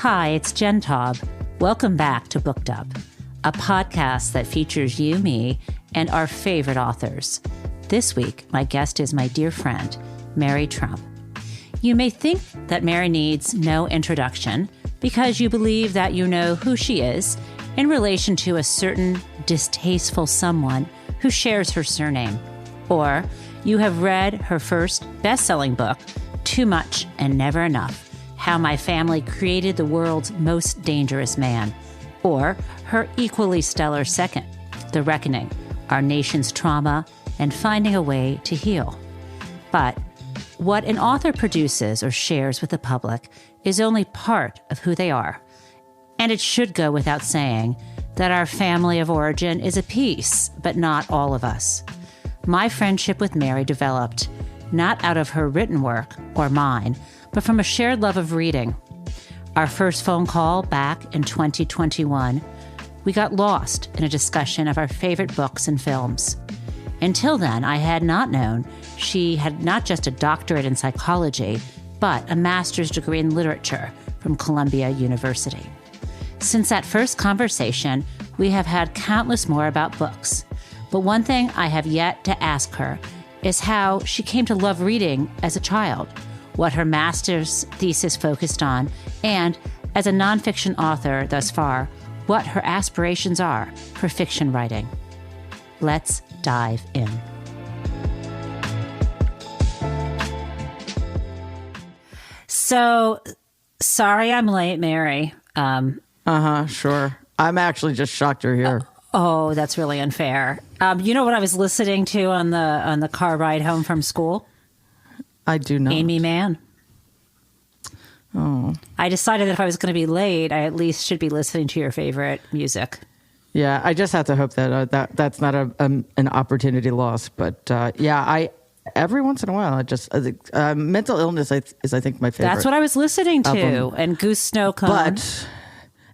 Hi, it's Jen Taub. Welcome back to Booked Up, a podcast that features you, me, and our favorite authors. This week, my guest is my dear friend, Mary Trump. You may think that Mary needs no introduction because you believe that you know who she is in relation to a certain distasteful someone who shares her surname. Or you have read her first best-selling book, Too Much and Never Enough, How My Family Created the World's Most Dangerous Man. Or her equally stellar second, The Reckoning, Our Nation's Trauma and Finding a Way to Heal. But what an author produces or shares with the public is only part of who they are. And it should go without saying that our family of origin is a piece, but not all of us. My friendship with Mary developed not out of her written work or mine, but from a shared love of reading. Our first phone call back in 2021, we got lost in a discussion of our favorite books and films. Until then, I had not known she had not just a doctorate in psychology, but a master's degree in literature from Columbia University. Since that first conversation, we have had countless more about books. But one thing I have yet to ask her is how she came to love reading as a child, what her master's thesis focused on, and, as a nonfiction author thus far, what her aspirations are for fiction writing. Let's dive in. So, sorry I'm late, Mary. Sure. I'm actually just shocked you're here. Oh, that's really unfair. You know what I was listening to on the car ride home from school? I do not. Amy Mann. Oh. I decided that if I was going to be late, I at least should be listening to your favorite music. Yeah, I just have to hope that that's not an opportunity loss. But I every once in a while, mental illness is I think my favorite. That's what I was listening to, album. and Goose Snow Cone. But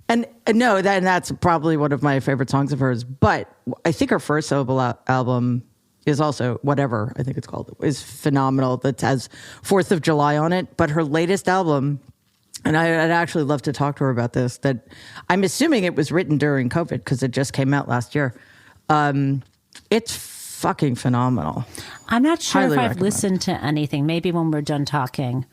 that's probably one of my favorite songs of hers. But I think her first solo album is also, whatever I think it's called, is phenomenal. That has 4th of July on it. But her latest album, and I'd actually love to talk to her about this, that I'm assuming it was written during COVID because it just came out last year. It's fucking phenomenal. I'm not sure Highly if I've recommend. listened to anything. Maybe when we're done talking,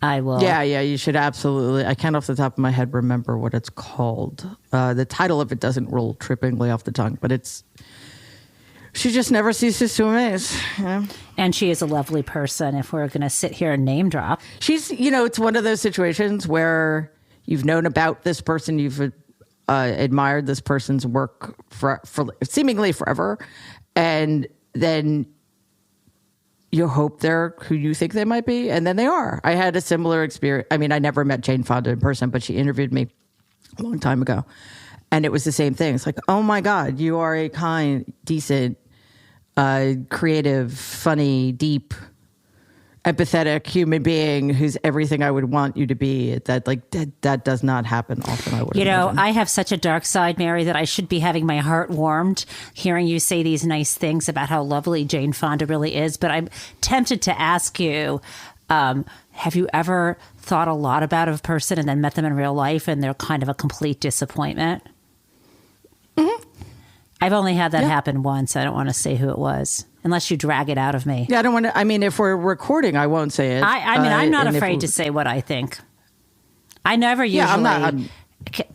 I will. Yeah, you should absolutely. I can't off the top of my head remember what it's called. The title of it doesn't roll trippingly off the tongue, but it's... She just never ceases to amaze. You know? And she is a lovely person, if we're going to sit here and name drop. She's, it's one of those situations where you've known about this person, you've admired this person's work for seemingly forever, and then you hope they're who you think they might be, and then they are. I had a similar experience. I mean, I never met Jane Fonda in person, but she interviewed me a long time ago, and it was the same thing. It's like, oh my God, you are a kind, decent, creative, funny, deep, empathetic human being who's everything I would want you to be. That does not happen often, I would imagine. I have such a dark side, Mary, that I should be having my heart warmed hearing you say these nice things about how lovely Jane Fonda really is. But I'm tempted to ask you, have you ever thought a lot about a person and then met them in real life and they're kind of a complete disappointment? Mm-hmm. I've only had that happen once. I don't want to say who it was, unless you drag it out of me. Yeah, I don't want to. I mean, if we're recording, I won't say it. I'm not afraid to say what I think. I never usually. Yeah, I'm not.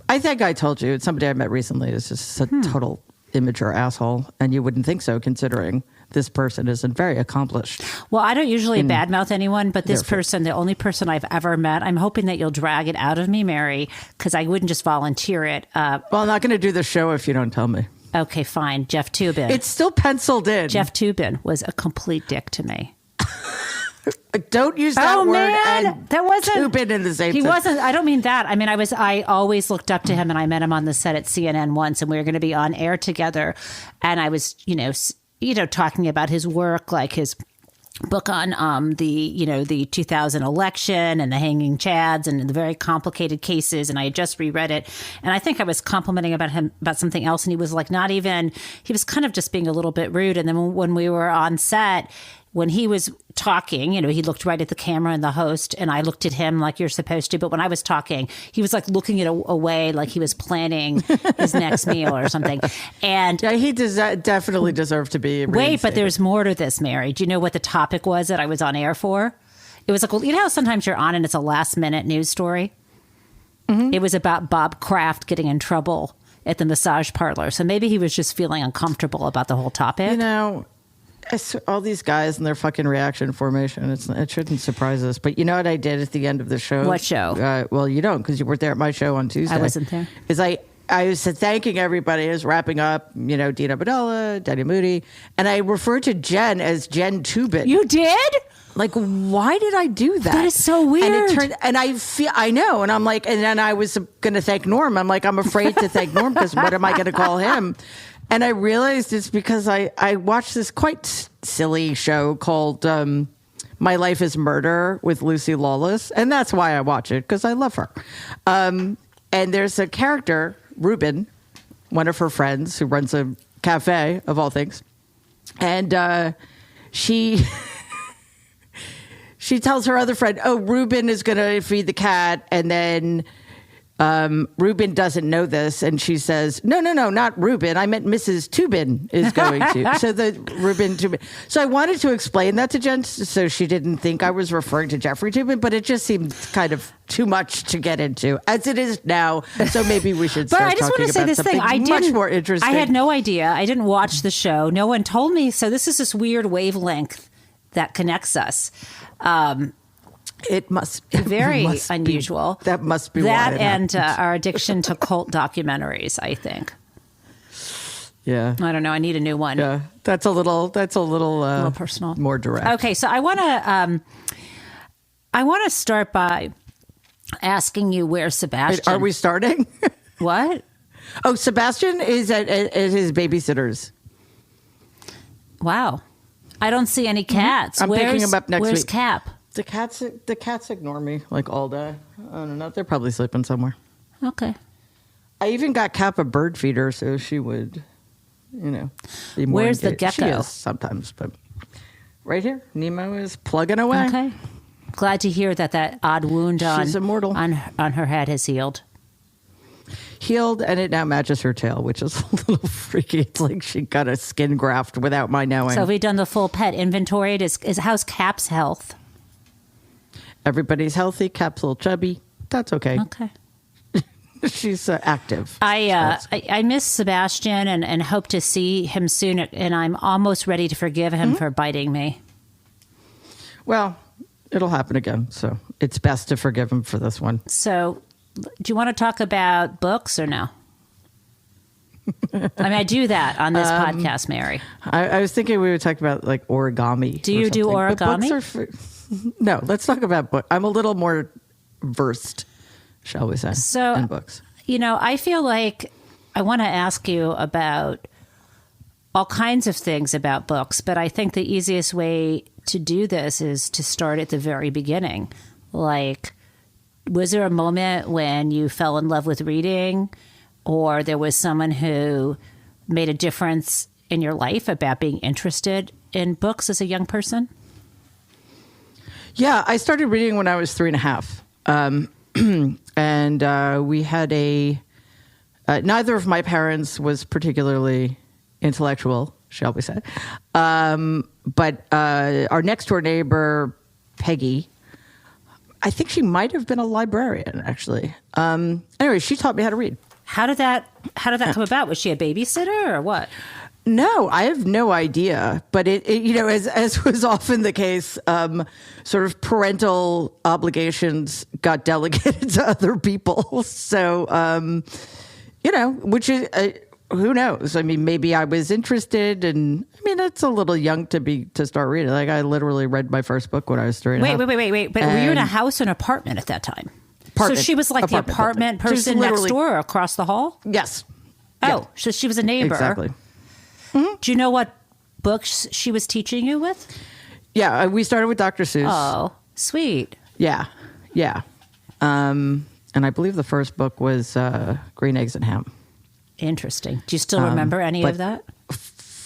I think I told you. It's somebody I met recently is just a total immature asshole, and you wouldn't think so, considering this person isn't very accomplished. Well, I don't usually badmouth anyone, but this person, the only person I've ever met, I'm hoping that you'll drag it out of me, Mary, because I wouldn't just volunteer it. Well, I'm not going to do the show if you don't tell me. Okay, fine. Jeff Toobin. It's still penciled in. Jeff Toobin was a complete dick to me. Don't use that word. Man, and that wasn't Toobin in the same. He wasn't. I don't mean that. I mean, I always looked up to him, and I met him on the set at CNN once, and we were going to be on air together, and I was, talking about his work, like his book on the 2000 election and the hanging chads and the very complicated cases, and I had just reread it, and I think I was complimenting about him about something else, and he was like, he was kind of just being a little bit rude. And then when we were on set, when he was talking, he looked right at the camera and the host, and I looked at him like you're supposed to. But when I was talking, he was like looking away like he was planning his next meal or something. And yeah, he definitely deserved to be reinstated. Wait, but there's more to this, Mary. Do you know what the topic was that I was on air for? It was like, well, how sometimes you're on and it's a last minute news story? Mm-hmm. It was about Bob Kraft getting in trouble at the massage parlor. So maybe he was just feeling uncomfortable about the whole topic. All these guys and their fucking reaction formation, it shouldn't surprise us. But you know what I did at the end of the show? What show? Well, you don't, because you weren't there at my show on Tuesday. I wasn't there. Is I was thanking everybody. I was wrapping up, Dina Badella, Danny Moody. And I referred to Jen as Jen Tubin. You did? Like, why did I do that? That is so weird. And I know. And I'm like, and then I was going to thank Norm. I'm like, I'm afraid to thank Norm because what am I going to call him? And I realized it's because I watched this quite silly show called My Life is Murder with Lucy Lawless. And that's why I watch it, because I love her. And there's a character, Ruben, one of her friends who runs a cafe, of all things. And she tells her other friend, oh, Ruben is going to feed the cat. And then Ruben doesn't know this, and she says, no, not Ruben. I meant Mrs. Tubin is going to. So the Ruben Tubin. So I wanted to explain that to Jen so she didn't think I was referring to Jeffrey Tubin, but it just seemed kind of too much to get into, as it is now. So maybe we should start talking about something much more interesting. I had no idea. I didn't watch the show. No one told me. So this is this weird wavelength that connects us. It must be very unusual. That must be that, why and our addiction to cult documentaries, I think. Yeah, I don't know. I need a new one. Yeah, that's a little personal, more direct. Okay, so I want to start by asking you where Sebastian. Are we starting? What? Oh, Sebastian is at his babysitter's. Wow, I don't see any cats. I'm picking him up next week. Where's Cap? The cats ignore me like all day. I don't know. They're probably sleeping somewhere. Okay. I even got Cap a bird feeder so she would, be more Where's the engaged. gecko? She is sometimes, but right here, Nemo is plugging away. Okay. Glad to hear that odd wound She's immortal. on her head has healed. Healed, and it now matches her tail, which is a little freaky. It's like she got a skin graft without my knowing. So have we done the full pet inventory? How's Cap's health? Everybody's healthy. Cap's a little chubby. That's okay. Okay. She's active. I miss Sebastian and hope to see him soon. And I'm almost ready to forgive him for biting me. Well, it'll happen again. So it's best to forgive him for this one. So do you want to talk about books or no? I do that on this podcast, Mary. I was thinking we would talk about like origami. Do you do origami? No, let's talk about books. I'm a little more versed, shall we say, in books. I feel like I want to ask you about all kinds of things about books, but I think the easiest way to do this is to start at the very beginning. Like, was there a moment when you fell in love with reading, or there was someone who made a difference in your life about being interested in books as a young person? Yeah, I started reading when I was 3.5. And we had neither of my parents was particularly intellectual, shall we say. But our next door neighbor, Peggy, I think she might have been a librarian, actually. Anyway, she taught me how to read. How did that come about? Was she a babysitter or what? No, I have no idea. But it as was often the case, sort of parental obligations got delegated to other people. So, which is, who knows? I mean, maybe I was interested, and I mean, it's a little young to start reading. Like, I literally read my first book when I was 3.5. Wait. But were you in a house or an apartment at that time? So she was like the apartment person next door or across the hall? Yes. Oh, yeah. So she was a neighbor. Exactly. Mm-hmm. Do you know what books she was teaching you with? Yeah, we started with Dr. Seuss. Oh, sweet. Yeah. And I believe the first book was Green Eggs and Ham. Interesting. Do you still remember any of that?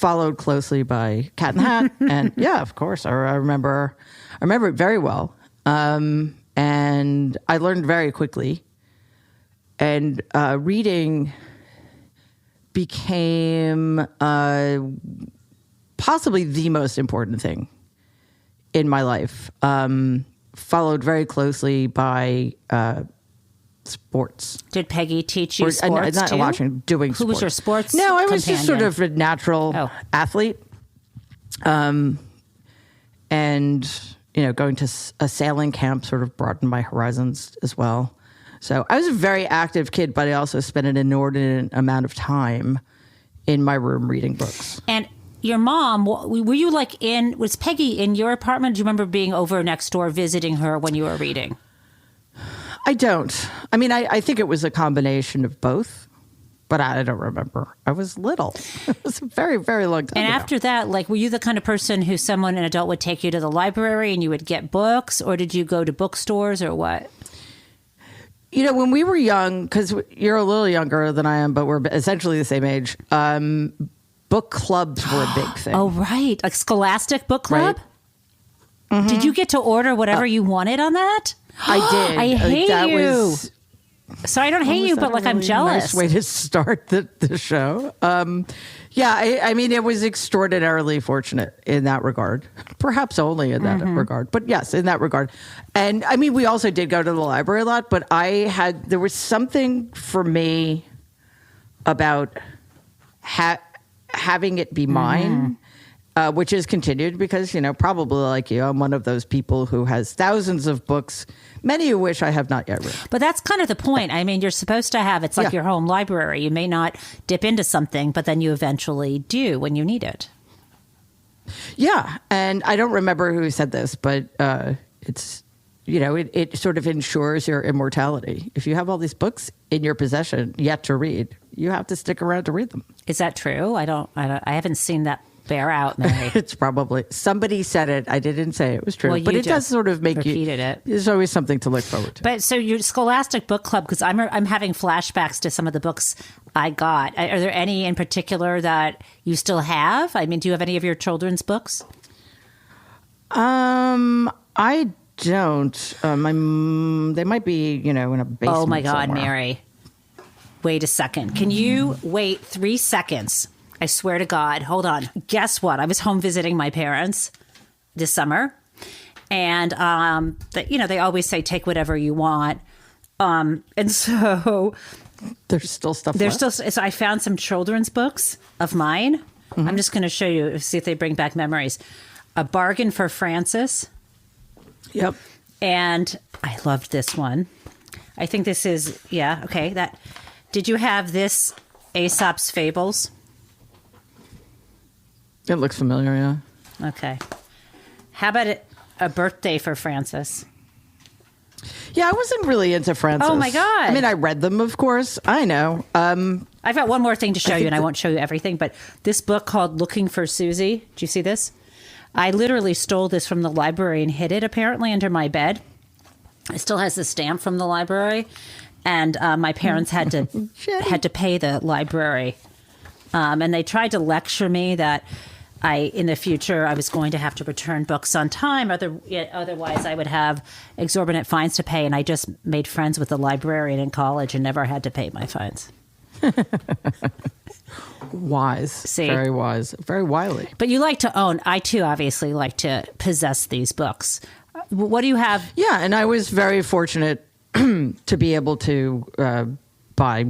followed closely by Cat in the Hat. And yeah, of course, I remember it very well. And I learned very quickly. And reading became possibly the most important thing in my life, followed very closely by sports. Did Peggy teach you sports not too? Watching, doing Who sports. was your sports No, I was companion? just sort of a natural athlete. And, going to a sailing camp sort of broadened my horizons as well. So I was a very active kid, but I also spent an inordinate amount of time in my room reading books. And your mom, were you was Peggy in your apartment? Do you remember being over next door visiting her when you were reading? I don't. I mean, I think it was a combination of both, but I don't remember. I was little. It was a very, very long time And ago. after that, were you the kind of person who an adult would take you to the library and you would get books, or did you go to bookstores or what? When we were young, because you're a little younger than I am, but we're essentially the same age, book clubs were a big thing. Oh, right. Like Scholastic Book Club? Right. Mm-hmm. Did you get to order whatever you wanted on that? I did. I hate that you. Was, I don't hate you, but I'm jealous. Nice way to start the show. I mean, it was extraordinarily fortunate in that regard. Perhaps only in that regard, but yes, in that regard. And I mean, we also did go to the library a lot, but there was something for me about having it be mine. Which is continued because, probably like you, I'm one of those people who has thousands of books, many of which I have not yet read. But that's kind of the point. I mean, you're supposed to have, it's like your home library. You may not dip into something, but then you eventually do when you need it. Yeah. And I don't remember who said this, but it's, it sort of ensures your immortality. If you have all these books in your possession yet to read, you have to stick around to read them. Is that true? I haven't seen that bear out, Mary. It's probably somebody said it. I didn't say it was true, well, but it does sort of make repeated it. There's always something to look forward to. But so your Scholastic Book Club, because I'm having flashbacks to some of the books I got. Are there any in particular that you still have? I mean, do you have any of your children's books? I don't. They might be, in a basement. Oh my God, somewhere. Mary! Wait a second. Can you wait 3 seconds? I swear to God. Hold on. Guess what? I was home visiting my parents this summer. And, they always say, take whatever you want. And so... There's still stuff So I found some children's books of mine. Mm-hmm. I'm just going to show you, see if they bring back memories. A Bargain for Francis. Yep. And I loved this one. I think this is, okay. Did you have this Aesop's Fables? It looks familiar, yeah. Okay. How about A Birthday for Francis? Yeah, I wasn't really into Francis. Oh, my God. I mean, I read them, of course. I know. I've got one more thing to show you, and I won't show you everything, but this book called Looking for Susie. Do you see this? I literally stole this from the library and hid it, apparently, under my bed. It still has the stamp from the library, and my parents had to pay the library. And they tried to lecture me that in the future, I was going to have to return books on time. Otherwise, I would have exorbitant fines to pay. And I just made friends with the librarian in college and never had to pay my fines. Wise. See? Very wise. Very wily. But you like to own. I, too, obviously like to possess these books. What do you have? Yeah, and I was very fortunate to be able to buy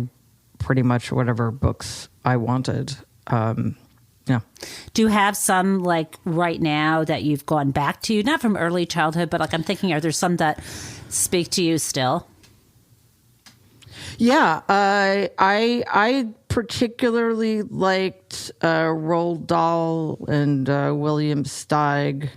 pretty much whatever books I wanted. Yeah. Do you have some right now that you've gone back to? Not from early childhood, but I'm thinking, are there some that speak to you still? Yeah, I particularly liked Roald Dahl and William Steig.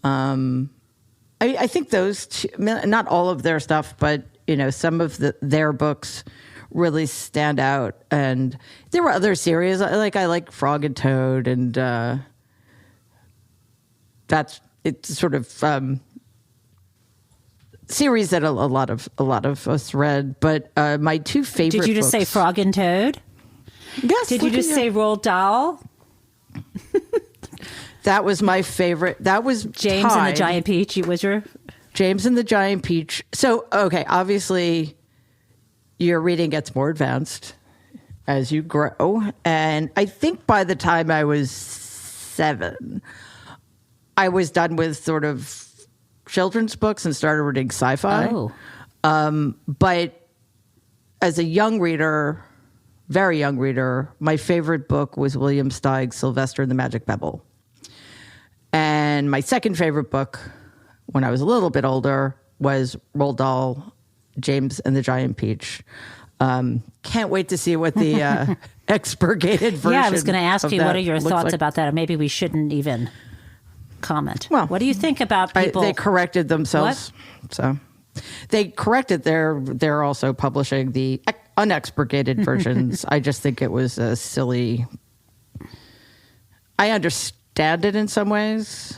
I think those two, not all of their stuff, but some of their books really stand out. And there were other series I like Frog and Toad, and it's sort of series that a lot of us read. But my two favorite. Did you just say Frog and Toad? Yes. Did you just say Roald Dahl? That was my favorite. That was James and the Giant Peach. Was your James and the Giant Peach. So, okay, obviously your reading gets more advanced as you grow. And I think by the time I was 7, I was done with sort of children's books and started reading sci-fi. Oh. But as a young reader, very young reader, my favorite book was William Steig's Sylvester and the Magic Pebble. And my second favorite book, when I was a little bit older, was Roald Dahl, James and the Giant Peach. Can't wait to see what the expurgated version. Yeah, I was going to ask you, what are your thoughts like. about that? Or maybe we shouldn't even comment. Well, what do you think about people? They corrected themselves. What? So they corrected. They're also publishing the unexpurgated versions. I just think it was a silly. I understand it in some ways,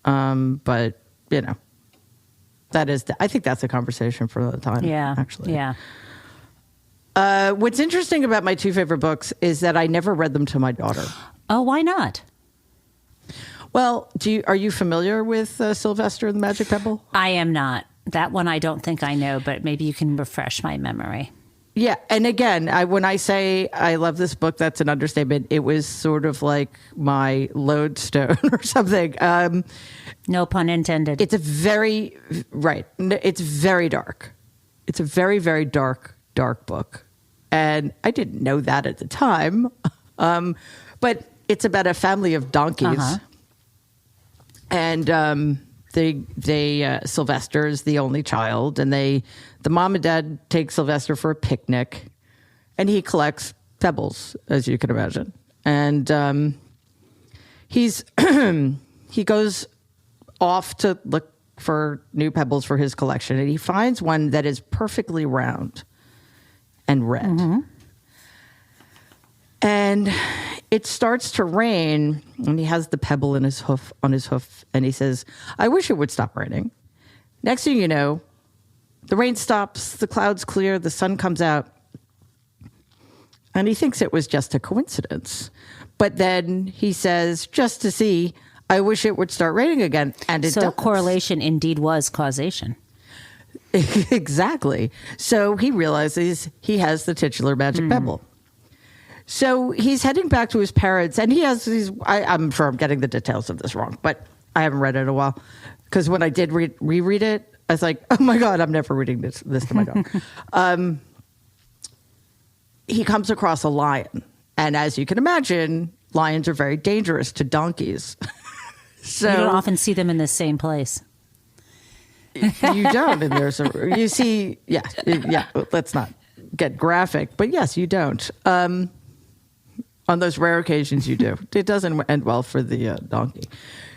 but that is. I think that's a conversation for the time. Yeah, actually. Yeah. What's interesting about my 2 favorite books is that I never read them to my daughter. Oh, why not? Well, are you familiar with Sylvester and the Magic Pebble? I am not. That one I don't think I know, but maybe you can refresh my memory. Yeah, and again, when I say I love this book, that's an understatement. It was sort of like my lodestone or something. No pun intended. It's It's very dark. It's a very, very dark book. And I didn't know that at the time. But it's about a family of donkeys. Uh-huh. And Sylvester is the only child, and the mom and dad take Sylvester for a picnic, and he collects pebbles, as you can imagine. And he goes off to look for new pebbles for his collection, and he finds one that is perfectly round and red. Mm-hmm. And it starts to rain, and he has the pebble on his hoof, and he says, "I wish it would stop raining." Next thing you know, the rain stops, the clouds clear, the sun comes out, and he thinks it was just a coincidence. But then he says, just to see, "I wish it would start raining again," and it does. So correlation indeed was causation. Exactly. So he realizes he has the titular magic pebble. So he's heading back to his parents, and he has these. I'm sure I'm getting the details of this wrong, but I haven't read it in a while. Because when I did reread it, I was like, "Oh my God, I'm never reading this to my dog." He comes across a lion, and as you can imagine, lions are very dangerous to donkeys. So you don't often see them in the same place. You don't, and you see, yeah. Let's not get graphic, but yes, you don't. On those rare occasions, you do. It doesn't end well for the donkey.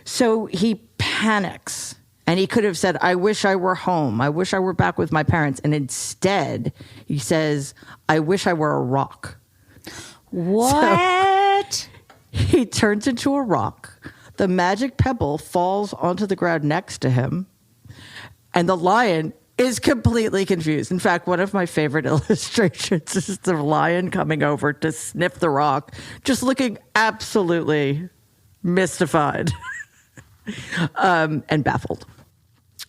So he panics, and he could have said, "I wish I were home. I wish I were back with my parents." And instead, he says, "I wish I were a rock." What? So he turns into a rock. The magic pebble falls onto the ground next to him, and the lion is completely confused. In fact, one of my favorite illustrations is the lion coming over to sniff the rock, just looking absolutely mystified and baffled.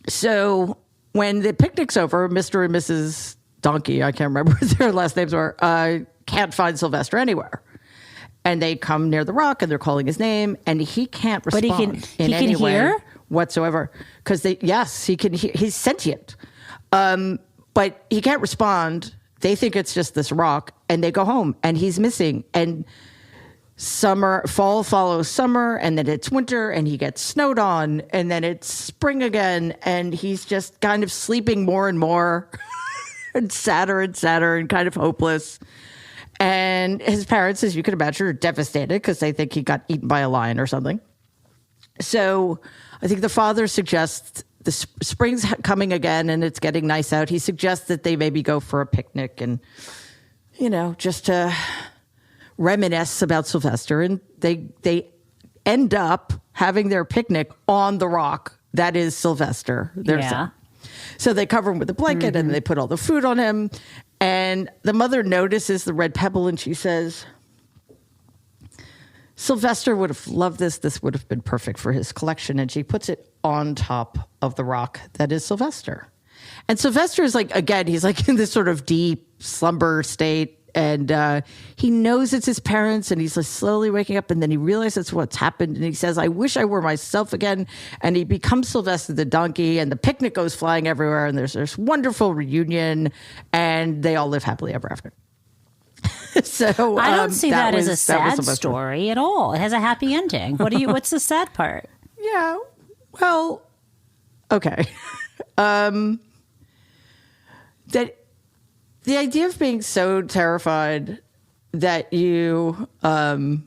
So when the picnic's over, Mr. and Mrs. Donkey, I can't remember what their last names were, can't find Sylvester anywhere. And they come near the rock, and they're calling his name, and he can't respond in any way whatsoever. Because he can. He's sentient. But he can't respond. They think it's just this rock, and they go home, and he's missing. And fall follows summer, and then it's winter, and he gets snowed on, and then it's spring again, and he's just kind of sleeping more and more, and sadder, and kind of hopeless. And his parents, as you can imagine, are devastated because they think he got eaten by a lion or something. So I think the father suggests, the spring's coming again and it's getting nice out. He suggests that they maybe go for a picnic and, just to reminisce about Sylvester. And they end up having their picnic on the rock that is Sylvester, their son. So they cover him with a blanket and they put all the food on him. And the mother notices the red pebble and she says, Sylvester would have loved this. This would have been perfect for his collection. And she puts it on top of the rock that is Sylvester. And Sylvester is like, again, he's like in this sort of deep slumber state. And he knows it's his parents, and he's like slowly waking up, and then he realizes what's happened, and he says, I wish I were myself again. And he becomes Sylvester the donkey, and the picnic goes flying everywhere, and there's this wonderful reunion, and they all live happily ever after. So I don't see that as a sad story at all. It has a happy ending. What's the sad part? Yeah, well, okay. That the idea of being so terrified that you, the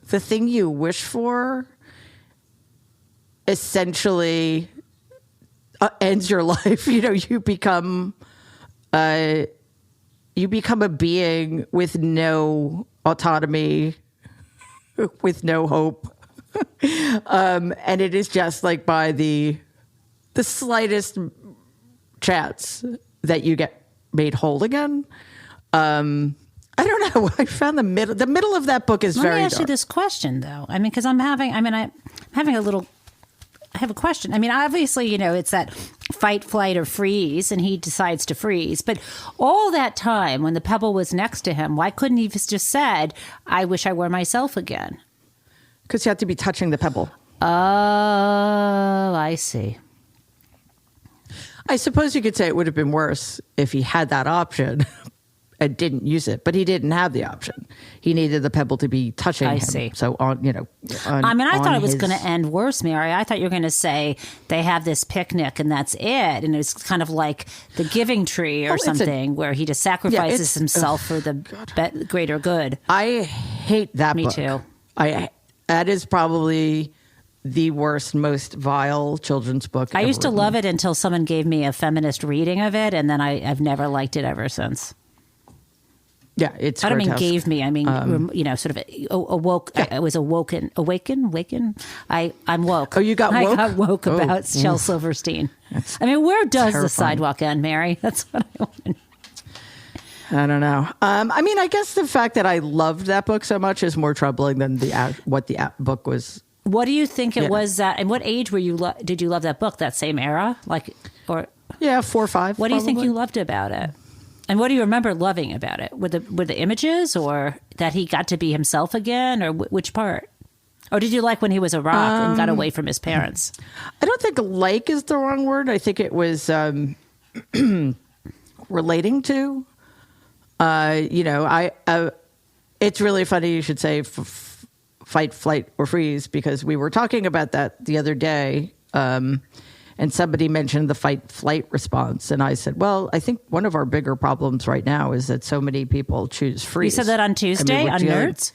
thing you wish for essentially ends your life. You know, you become a being with no autonomy, with no hope. And it is just like by the slightest chance that you get made whole again. I don't know. I found the middle of that book is very dark. Let me ask you this question, though. I mean, because I have a question. I mean, obviously, you know, it's that fight, flight, or freeze, and he decides to freeze. But all that time when the pebble was next to him, why couldn't he have just said, I wish I were myself again? Because you have to be touching the pebble. Oh, I see. I suppose you could say it would have been worse if he had that option and didn't use it, but he didn't have the option. He needed the pebble to be touching him. I see. So I thought it was going to end worse, Mary. I thought you were going to say they have this picnic and that's it. And it's kind of like the giving tree or something where he just sacrifices himself for the greater good. I hate that book. Me too. That is probably the worst, most vile children's book I ever used to written. love it until someone gave me a feminist reading of it, and then I've never liked it ever since. Yeah, it's I don't grotesque. mean gave me. I mean, you know, sort of awoke. Yeah. I was awaken. I'm woke. Oh, you got woke? I got woke about Shel Silverstein. I mean, where does the sidewalk end, Mary? That's what I want. I don't know. I mean, I guess the fact that I loved that book so much is more troubling than what the book was. What do you think it was that, and what age were you, did you love that book, that same era? Yeah, 4 or 5. What do you think you loved about it? And what do you remember loving about it? Were the images, or that he got to be himself again, or which part? Or did you like when he was a rock and got away from his parents? I don't think like is the wrong word. I think it was relating to, you know, it's really funny you should say fight, flight, or freeze, because we were talking about that the other day, and somebody mentioned the fight, flight response. And I said, well, I think one of our bigger problems right now is that so many people choose freeze. You said that on Tuesday on Nerds?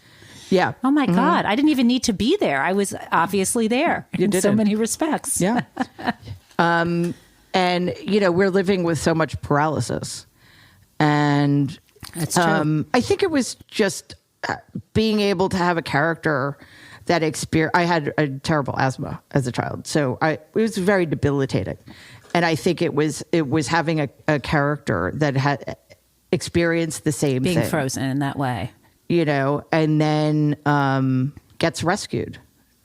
Yeah. Oh, my God. I didn't even need to be there. I was obviously there in so many respects. Yeah. And, you know, we're living with so much paralysis. And that's true. I think it was just being able to have a character that I had a terrible asthma as a child, so it was very debilitating. And I think it was having a character that had experienced the same thing. Being frozen in that way. You know, and then gets rescued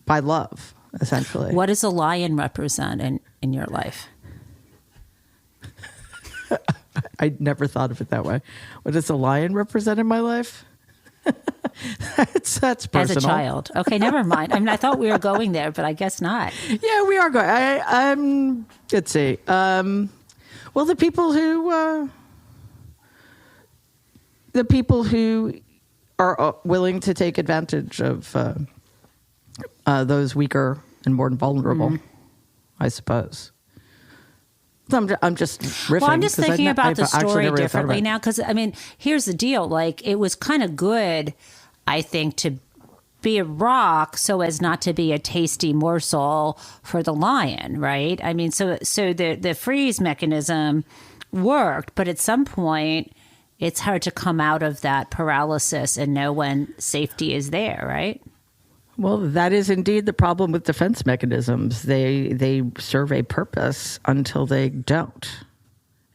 by love, essentially. What does a lion represent in your life? I never thought of it that way. What does a lion represent in my life? That's personal. As a child. Okay, never mind. I mean, I thought we were going there, but I guess not. Yeah, we are going. Let's see. Well, the people who are willing to take advantage of those weaker and more vulnerable, I suppose. I'm just riffing. Well, I'm just thinking about the story differently now, because, I mean, here's the deal. Like, it was kind of good, I think, to be a rock so as not to be a tasty morsel for the lion, right? I mean, so the freeze mechanism worked, but at some point, it's hard to come out of that paralysis and know when safety is there, right? Well, that is indeed the problem with defense mechanisms. They serve a purpose until they don't.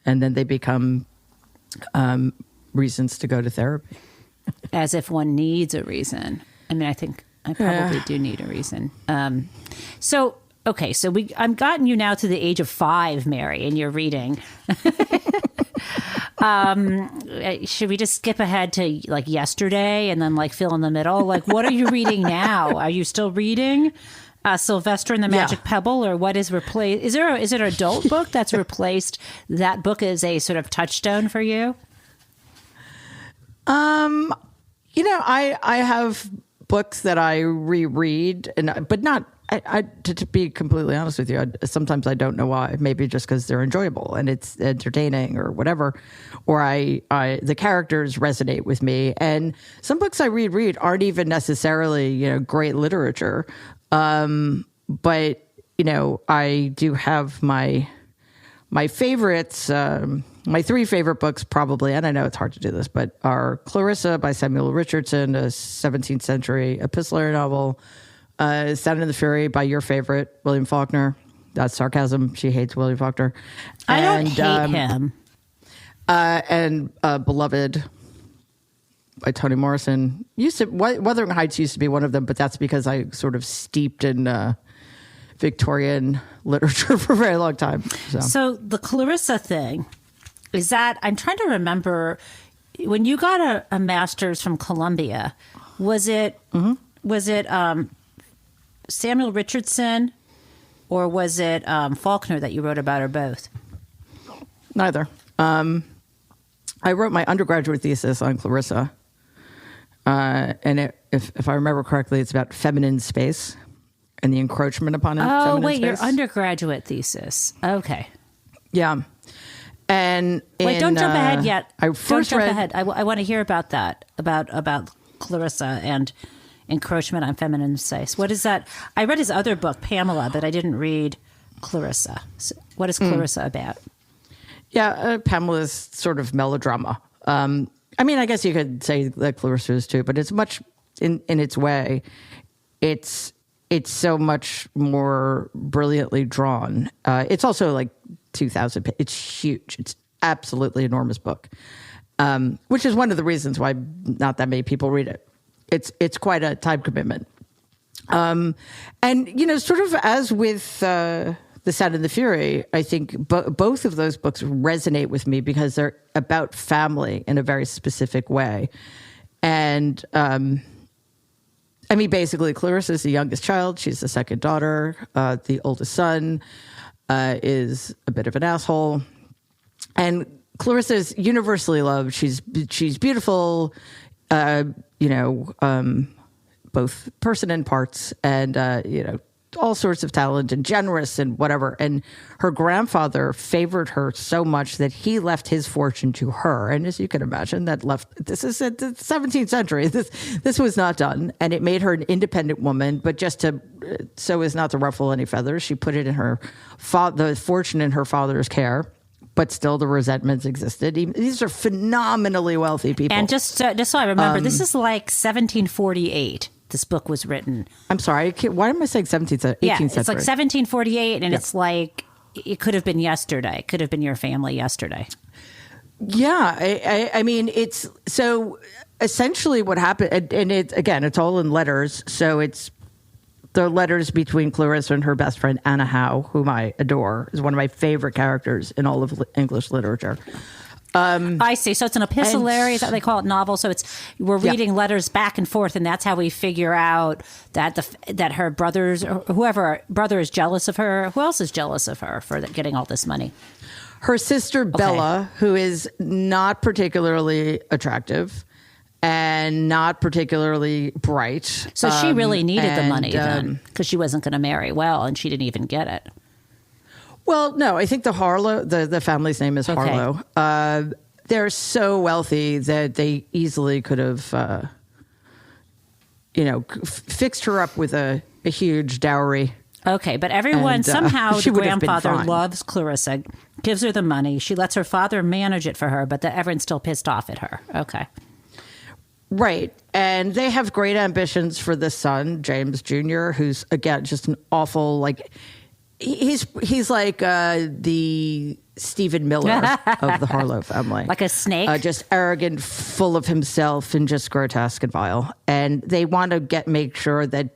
And then they become reasons to go to therapy. As if one needs a reason. I mean, I think I probably do need a reason. So I've gotten you now to the age of 5, Mary, and you're reading. Should we just skip ahead to like yesterday and then like fill in the middle? Like, what are you reading now? Are you still reading Sylvester and the Magic Pebble, or what is replaced? Is it an adult book that's replaced that book as a sort of touchstone for you? I have books that I reread, but not. To be completely honest with you, sometimes I don't know why. Maybe just because they're enjoyable and it's entertaining or whatever, or the characters resonate with me. And some books I read aren't even necessarily great literature, but I do have my favorites. My 3 favorite books probably, and I know it's hard to do this, but are Clarissa by Samuel Richardson, a 17th century epistolary novel. Sound and the Fury by your favorite, William Faulkner. That's sarcasm. She hates William Faulkner. I don't hate him. And Beloved by Toni Morrison. Wuthering Heights used to be one of them, but that's because I sort of steeped in Victorian literature for a very long time. So the Clarissa thing, is that, I'm trying to remember, when you got a master's from Columbia, was it Samuel Richardson, or was it Faulkner that you wrote about, or both? Neither. I wrote my undergraduate thesis on Clarissa, and if I remember correctly, it's about feminine space and the encroachment upon it. Oh, wait, your undergraduate thesis. Okay. Yeah. And wait, don't jump ahead yet. Don't jump ahead. I want to hear about that, about Clarissa and encroachment on feminine space. What is that? I read his other book, Pamela, but I didn't read Clarissa. So what is Clarissa about? Yeah, Pamela's sort of melodrama. I guess you could say that Clarissa is too, but it's much in its way. It's so much more brilliantly drawn. It's also like 2,000 pages. It's huge. It's absolutely enormous book, which is one of the reasons why not that many people read it. It's quite a time commitment. And, sort of as with The Sound and the Fury, I think both of those books resonate with me because they're about family in a very specific way. And, basically, Clarissa is the youngest child. She's the second daughter. The oldest son is a bit of an asshole. And Clarissa is universally loved. She's beautiful, both person and parts, and, all sorts of talent and generous and whatever. And her grandfather favored her so much that he left his fortune to her. And as you can imagine, this is the 17th century. This was not done. And it made her an independent woman, but so as not to ruffle any feathers, she put it in the fortune in her father's care. But still, the resentments existed. These are phenomenally wealthy people. And just so I remember, this is like 1748. This book was written. I'm sorry. Why am I saying 18th century? Yeah, it's like 1748, and it's like it could have been yesterday. It could have been your family yesterday. Yeah, it's so essentially what happened, and it's all in letters. So it's the letters between Clarissa and her best friend Anna Howe, whom I adore, is one of my favorite characters in all of English literature. I see. So it's an epistolary, is that what they call it, novel. So we're reading letters back and forth, and that's how we figure out that her brothers, or whoever brother is jealous of her. Who else is jealous of her for getting all this money? Her sister Bella, who is not particularly attractive and not particularly bright. So she really needed the money then, because she wasn't going to marry well, and she didn't even get it. Well, no, I think the Harlow, the family's name is Harlow. They're so wealthy that they easily could have, fixed her up with a huge dowry. Okay, but everyone, somehow the grandfather loves Clarissa, gives her the money. She lets her father manage it for her, but everyone's still pissed off at her. Okay. Right. And they have great ambitions for the son, James Jr., who's, again, just an awful, He's like the Stephen Miller of the Harlow family. Like a snake? Just arrogant, full of himself, and just grotesque and vile. And they want to make sure that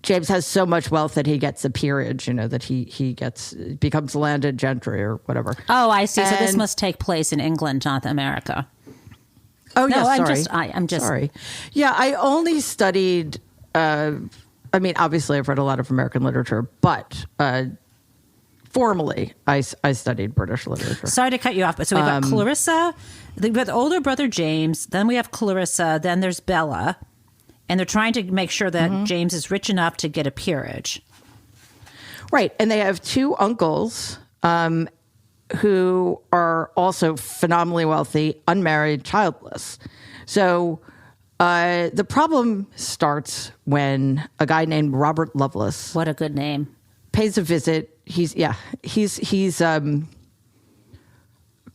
James has so much wealth that he gets a peerage, that he becomes landed gentry or whatever. Oh, I see. So this must take place in England, not America. Oh, no, yes, sorry. I'm just sorry. Yeah, I only studied, obviously I've read a lot of American literature, but formally I studied British literature. Sorry to cut you off, but so we've got Clarissa, we've got the older brother James, then we have Clarissa, then there's Bella, and they're trying to make sure that James is rich enough to get a peerage. Right, and they have two uncles who are also phenomenally wealthy, unmarried, childless. So the problem starts when a guy named Robert Lovelace. What a good name. Pays a visit.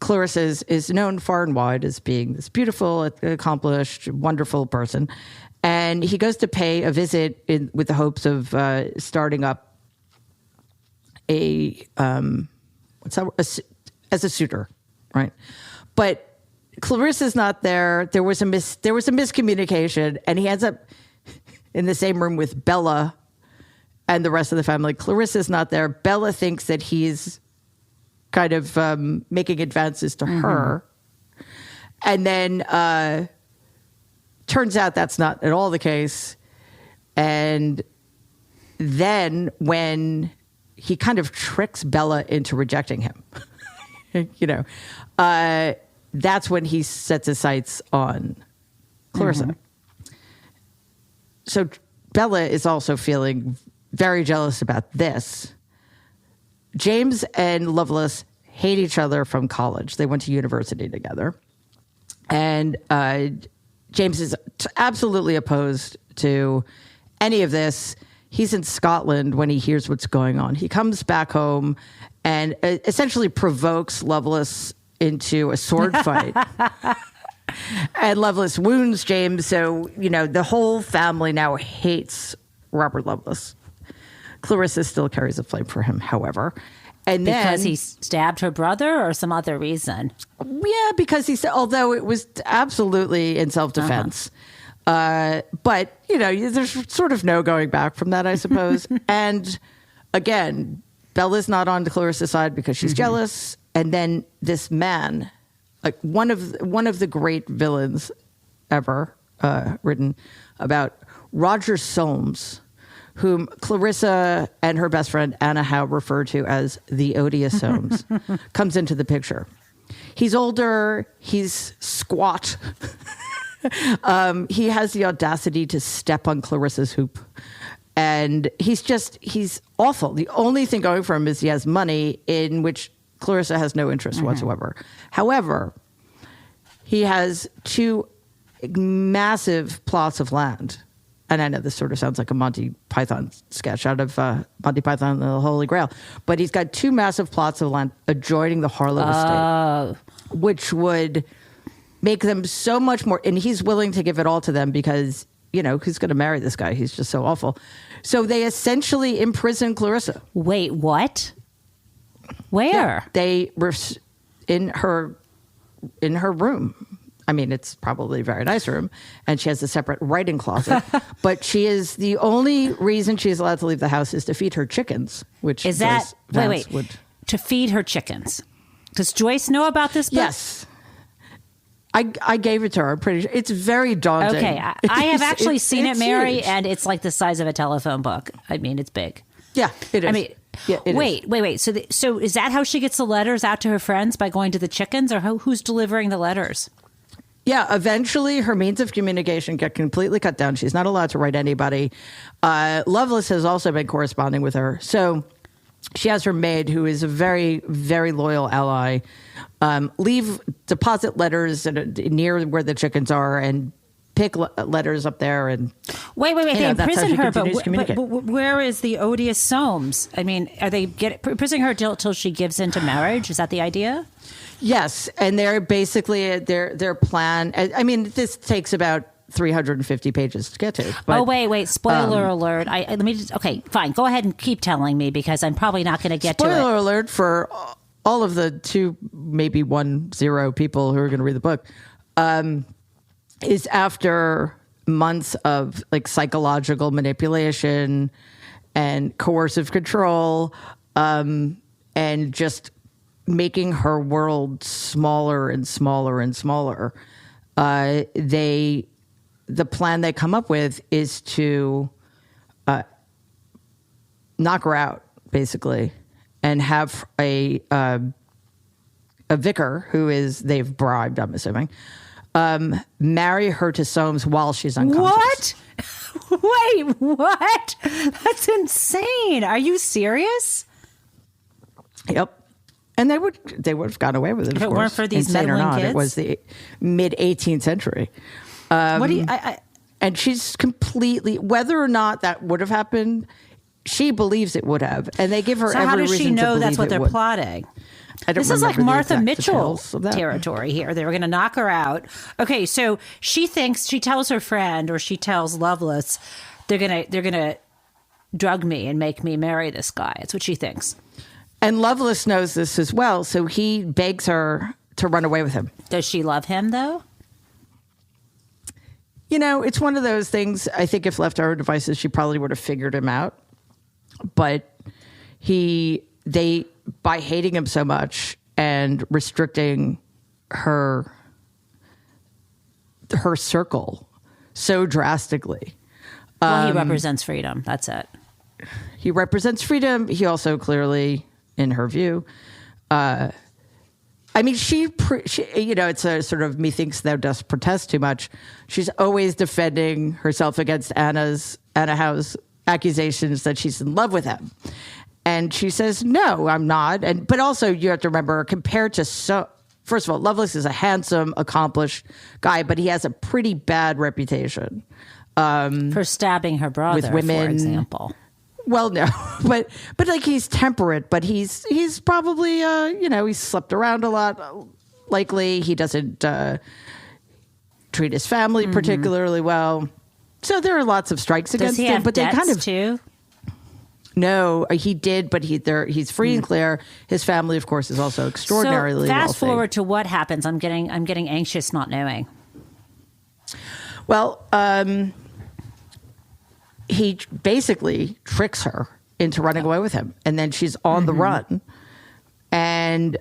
Clarissa is known far and wide as being this beautiful, accomplished, wonderful person. And he goes to pay a visit with the hopes of starting up as a suitor, right? But Clarissa's not there. There was a miscommunication, and he ends up in the same room with Bella and the rest of the family. Clarissa's not there. Bella thinks that he's kind of making advances to her, and then turns out that's not at all the case. And then when he kind of tricks Bella into rejecting him, that's when he sets his sights on Clarissa. So Bella is also feeling very jealous about this. James and Lovelace hate each other from college. They went to university together. And James is absolutely opposed to any of this. He's in Scotland when he hears what's going on. He comes back home and essentially provokes Lovelace into a sword fight. And Lovelace wounds James. So, the whole family now hates Robert Lovelace. Clarissa still carries a flame for him, however. And because he stabbed her brother or some other reason? Yeah, because he said, although it was absolutely in self-defense. But, there's sort of no going back from that, I suppose. And again, Bella's not on Clarissa's side because she's jealous. And then this man, like one of the great villains ever written about, Roger Solmes, whom Clarissa and her best friend Anna Howe refer to as the odious Solmes, comes into the picture. He's older. He's squat. He has the audacity to step on Clarissa's hoop. And he's awful. The only thing going for him is he has money in which Clarissa has no interest whatsoever. However, he has two massive plots of land. And I know this sort of sounds like a Monty Python sketch out of Monty Python and the Holy Grail. But he's got two massive plots of land adjoining the Harlow estate, which would make them so much more. And he's willing to give it all to them because, who's going to marry this guy? He's just so awful. So they essentially imprison Clarissa. Wait, what? Where? Yeah, they were in her room. I mean, it's probably a very nice room, and she has a separate writing closet. But the only reason she's allowed to leave the house is to feed her chickens, which is that to feed her chickens. Does Joyce know about this book? Yes. I gave it to her. I'm pretty sure. It's very daunting. Okay. I have actually seen it, Mary, huge. And it's like the size of a telephone book. I mean, it's big. Yeah, it is. I mean, wait. So is that how she gets the letters out to her friends, by going to the chickens, or who's delivering the letters? Yeah, eventually her means of communication get completely cut down. She's not allowed to write anybody. Lovelace has also been corresponding with her. So she has her maid, who is a very, very loyal ally, deposit letters near where the chickens are and pick letters up there. And wait, they imprison her, but where is the odious Solmes? I mean, are they imprisoning her till she gives into marriage? Is that the idea? Yes, and they're basically their plan. I mean, this takes about 350 pages to get to. But, wait. Spoiler alert. Okay, fine. Go ahead and keep telling me because I'm probably not going to get to it. Spoiler alert for all of the 2, maybe 10 people who are going to read the book, is after months of like psychological manipulation and coercive control, and just making her world smaller and smaller and smaller. The plan they come up with is to knock her out, basically, and have a vicar they've bribed, I'm assuming, marry her to Soames while she's unconscious. What? Wait, what? That's insane. Are you serious? Yep. And they would have gotten away with it, if it weren't for these meddling kids? It was the mid 18th century. And she's completely, whether or not that would have happened, she believes it would have. And they give her every reason to believe it would. So how does she know that's what they're plotting? This is like Martha Mitchell territory here. They were going to knock her out. Okay, so she tells her friend, or she tells Lovelace, they're gonna drug me and make me marry this guy. That's what she thinks. And Lovelace knows this as well, so he begs her to run away with him. Does she love him, though? You know, it's one of those things, I think if left to her devices, she probably would have figured him out. But by hating him so much and restricting her circle so drastically. Well, he represents freedom. That's it. He represents freedom. He also clearly, in her view, I mean, she it's a sort of methinks thou dost protest too much. She's always defending herself against Anna Howe's accusations that she's in love with him. And she says, no, I'm not. But also you have to remember, compared to first of all, Lovelace is a handsome, accomplished guy, but he has a pretty bad reputation. For stabbing her brother, with women, for example. Well, no, but like he's temperate, but he's probably he's slept around a lot. Likely, he doesn't treat his family particularly well. So there are lots of strikes against him. But debts they kind of too. No, he did, but he's free and clear. His family, of course, is also extraordinarily so fast wealthy. Forward to what happens. I'm getting anxious not knowing. Well, he basically tricks her into running away with him, and then she's on the run. And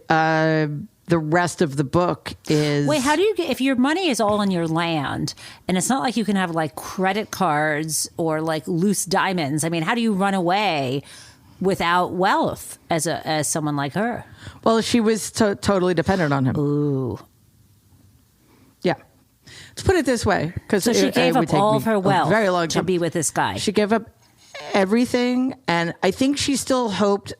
the rest of the book is... Wait, how do you get... If your money is all in your land, and it's not like you can have, like, credit cards or, like, loose diamonds. I mean, how do you run away without wealth as someone like her? Well, she was totally dependent on him. Ooh. Yeah. Let's put it this way. So she gave up all of her wealth very long to be with this guy. She gave up everything, and I think she still hoped...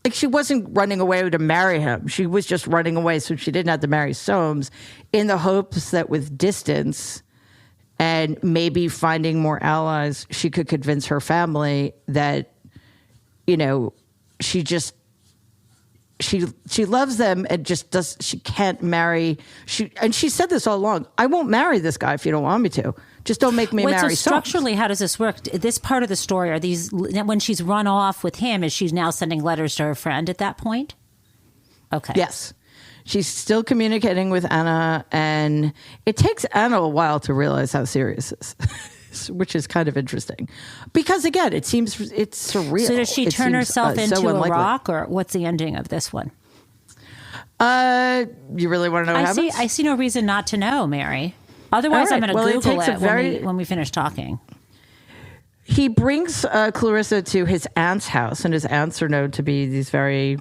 Like, she wasn't running away to marry him. She was just running away so she didn't have to marry Soames, in the hopes that with distance and maybe finding more allies, she could convince her family that, she loves them and she can't marry. She said this all along. I won't marry this guy if you don't want me to. Just don't make me marry Soames. So structurally, how does this work? This part of the story, are these, when she's run off with him, is she now sending letters to her friend at that point? Okay. Yes. She's still communicating with Anna, and it takes Anna a while to realize how serious this is, which is kind of interesting. Because, again, it's surreal. So does she turn herself into a rock, or what's the ending of this one? You really want to know what happens? I see no reason not to know, Mary. Otherwise, right. I'm going to Google it when we finish talking. He brings Clarissa to his aunt's house, and his aunts are known to be these very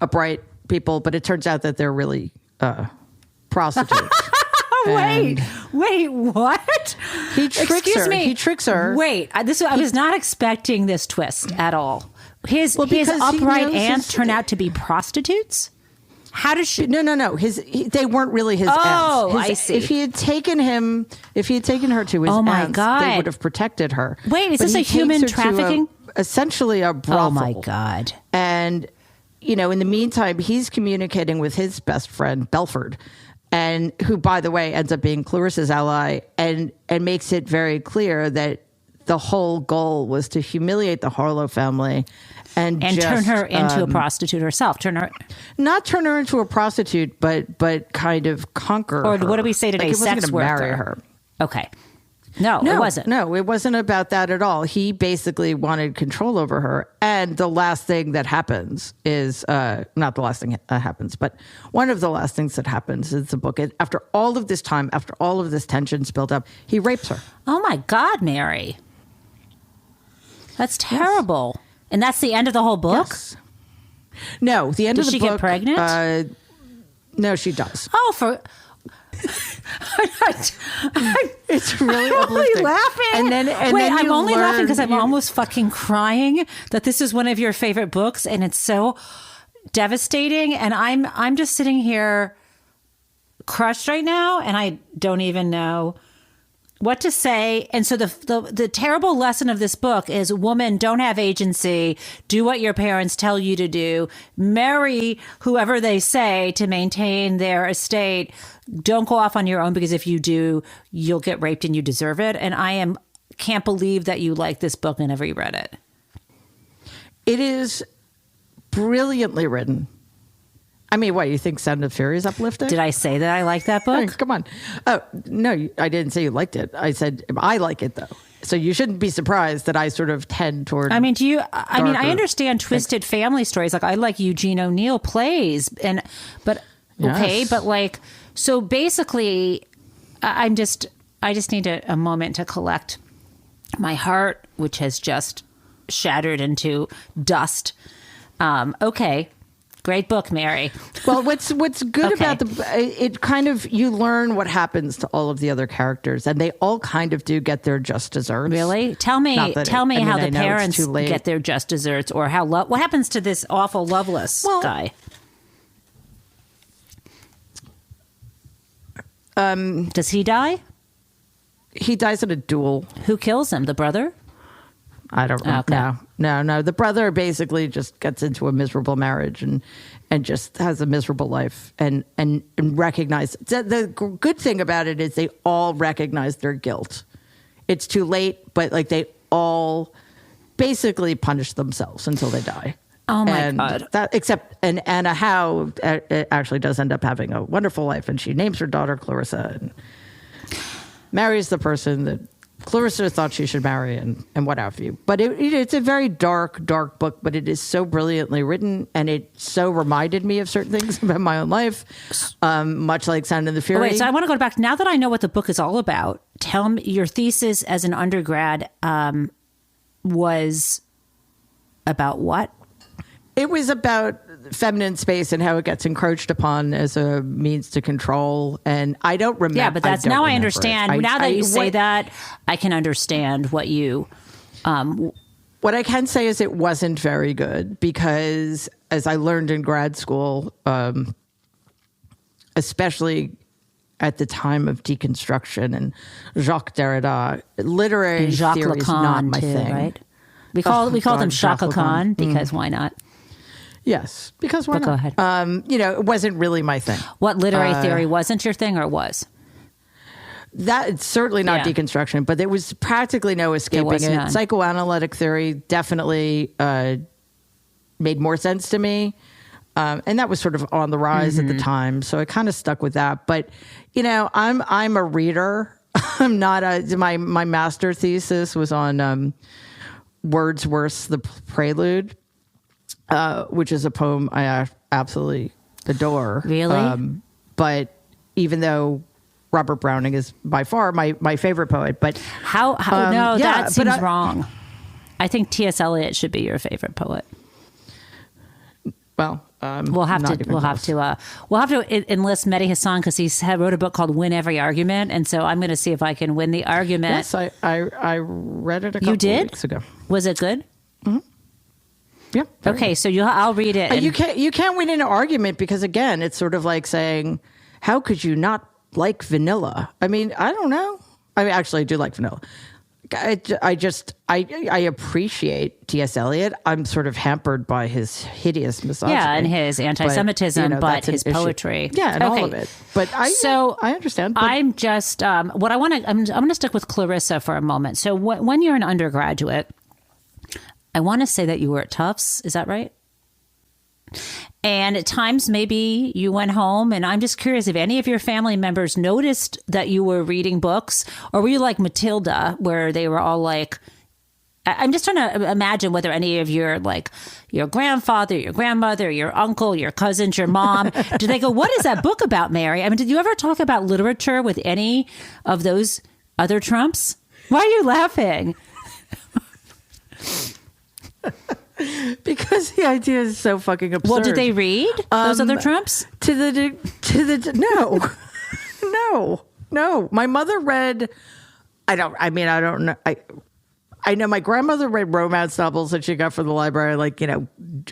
upright people, but it turns out that they're really prostitutes. Wait, what? He tricks her. Wait, I was not expecting this twist at all. His upright aunts turn out to be prostitutes? How does she? No. They weren't really his aunts. I see. If he had taken her to his aunts, they would have protected her. Wait, is this a human trafficking? Essentially a brothel. Oh my God. And, in the meantime, he's communicating with his best friend, Belford. and who, by the way, ends up being Clarissa's ally, and makes it very clear that the whole goal was to humiliate the Harlow family and just, turn her into a prostitute herself. Not turn her into a prostitute, but kind of conquer or her. What do we say today? Like, Sex worker. Marry her. Okay. No, it wasn't. No, it wasn't about that at all. He basically wanted control over her. And the last thing that happens is, not the last thing that happens, but one of the last things that happens is the book. After all of this time, after all of this tension's built up, he rapes her. Oh my God, Mary. That's terrible. Yes. And that's the end of the whole book? Yes. No, the end of the book. Does she get pregnant? No, she does. Oh, it's really I'm uplifting. only laughing. And then I'm only laughing because I'm almost fucking crying that this is one of your favorite books, and it's so devastating. And I'm just sitting here crushed right now, and I don't even know what to say. And so the terrible lesson of this book is, woman, don't have agency. Do what your parents tell you to do. Marry whoever they say to maintain their estate. Don't go off on your own, because if you do, you'll get raped and you deserve it. And can't believe that you like this book and never read it. It is brilliantly written. I mean, what, you think Sound of Fury is uplifting? Did I say that I like that book? Hey, come on. Oh, no, I didn't say you liked it. I said I like it, though. So you shouldn't be surprised that I sort of tend toward. I mean, I understand twisted family stories. Like, I like Eugene O'Neill plays, but okay, but like, so basically, I just need a moment to collect my heart, which has just shattered into dust. Okay. Great book, Mary. Well, what's good about it kind of, you learn what happens to all of the other characters, and they all kind of do get their just desserts. Really? Tell me how the parents get their just desserts, or what happens to this awful Loveless guy? Does he die? He dies in a duel. Who kills him? The brother? I don't know. Okay. No. The brother basically just gets into a miserable marriage and just has a miserable life and recognize. The good thing about it is they all recognize their guilt. It's too late, but like they all basically punish themselves until they die. Oh my God. And Anna Howe actually does end up having a wonderful life, and she names her daughter Clarissa and marries the person that Clarissa thought she should marry, and what have you. But it's a very dark book, but it is so brilliantly written, and it so reminded me of certain things about my own life, much like Sound and the Fury. Wait, so I want to go back. Now that I know what the book is all about, tell me, your thesis as an undergrad was about what? It was about feminine space and how it gets encroached upon as a means to control. And I don't remember. Yeah, but that's now I understand. Now that you say that, I can understand what you. What I can say is it wasn't very good because, as I learned in grad school, especially at the time of deconstruction and Jacques Derrida, literary theory is not my thing. Right? We call them Shaka Khan because why not? Yes, because why not? Go ahead. It wasn't really my thing. What literary theory wasn't your thing, or was? It's certainly not deconstruction, but there was practically no escaping it. None. Psychoanalytic theory definitely made more sense to me. And that was sort of on the rise at the time. So I kind of stuck with that. But, I'm a reader. I'm not my master thesis was on Wordsworth's The Prelude, which is a poem I absolutely adore. Really? But even though Robert Browning is by far my favorite poet, but that seems wrong. I think T.S. Eliot should be your favorite poet. Well, we'll have to enlist Mehdi Hassan because he wrote a book called "Win Every Argument," and so I'm going to see if I can win the argument. Yes, I read it a couple of weeks ago. Was it good? Mm-hmm. Yeah. Okay, so I'll read it. You can't win an argument because again, it's sort of like saying, "How could you not like vanilla?" I mean, I don't know. I mean, actually, I do like vanilla. I appreciate T.S. Eliot. I'm sort of hampered by his hideous misogyny. Yeah, and his anti-Semitism, but his poetry. Yeah, and all of it. But I understand. But I'm just what I want to. I'm going to stick with Clarissa for a moment. So when you're an undergraduate, I want to say that you were at Tufts. Is that right? And at times, maybe you went home, and I'm just curious if any of your family members noticed that you were reading books, or were you like Matilda, where they were all like, I'm just trying to imagine whether any of your grandfather, your grandmother, your uncle, your cousins, your mom, do they go, what is that book about, Mary? I mean, did you ever talk about literature with any of those other Trumps? Why are you laughing? Because the idea is so fucking absurd. Well, did they read those other Trumps? No. My mother read. I don't know. I know my grandmother read romance novels that she got from the library. Like,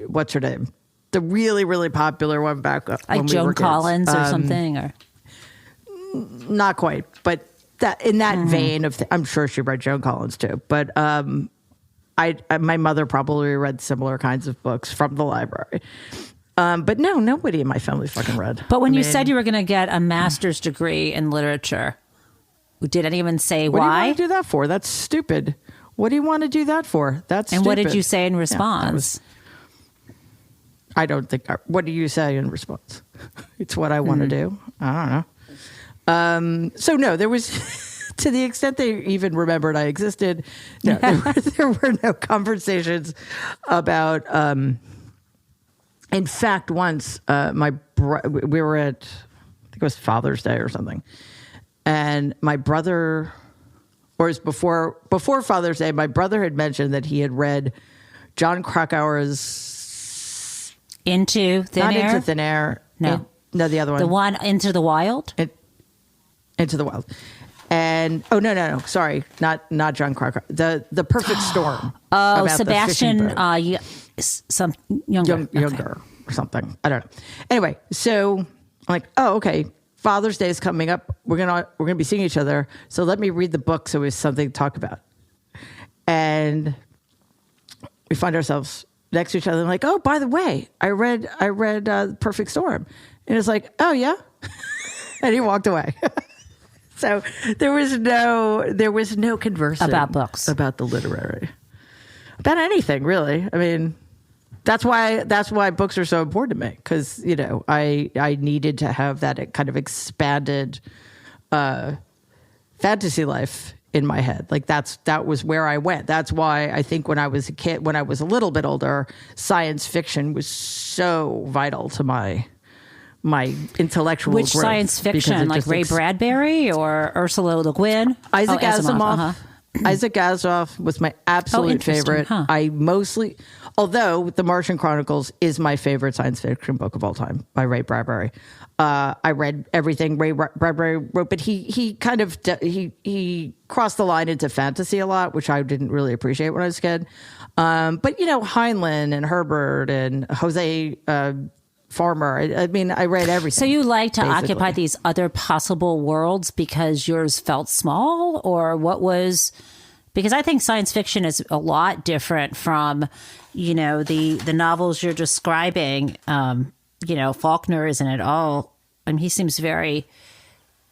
what's her name? The really, really popular one back up, like Joan Collins or something, or not quite, but that in that vein of. I'm sure she read Joan Collins too, but. My mother probably read similar kinds of books from the library. But no, nobody in my family fucking read. But when you said you were going to get a master's degree in literature, did anyone say why? What do you want to do that for? That's stupid. What do you want to do that for? That's and stupid. What did you say in response? I don't think. What do you say in response? It's what I want to do. I don't know. So no, there was. To the extent they even remembered I existed, no, there were no conversations about. In fact, once we were at, I think it was Father's Day or something, and my brother, or it was before Father's Day, my brother had mentioned that he had read John Krakauer's Into Thin Air. Not Into Thin Air. No, the other one. The one Into the Wild. Into the Wild. And no, sorry, not John Krakauer. The Perfect Storm. Oh, Sebastian, some younger or something. I don't know. Anyway, so I'm like, oh, okay. Father's Day is coming up. We're gonna be seeing each other. So let me read the book so we have something to talk about. And we find ourselves next to each other. I'm like, oh, by the way, I read Perfect Storm, and it's like, oh yeah, and he walked away. So there was no conversing about books, about the literary, about anything really. I mean, that's why books are so important to me, because I needed to have that kind of expanded fantasy life in my head. Like that was where I went. That's why I think when I was a kid, when I was a little bit older, science fiction was so vital to my intellectual Which growth. Science fiction, like Ray Bradbury or Ursula Le Guin? Isaac Asimov. Isaac Asimov was my absolute favorite. Huh. Although The Martian Chronicles is my favorite science fiction book of all time by Ray Bradbury. I read everything Ray Bradbury wrote, but he kind of he crossed the line into fantasy a lot, which I didn't really appreciate when I was a kid. But Heinlein and Herbert and Jose Farmer. I mean, I read everything. So you like to basically occupy these other possible worlds because yours felt small, or what was? Because I think science fiction is a lot different from, the novels you're describing. Faulkner isn't at all. I mean, he seems very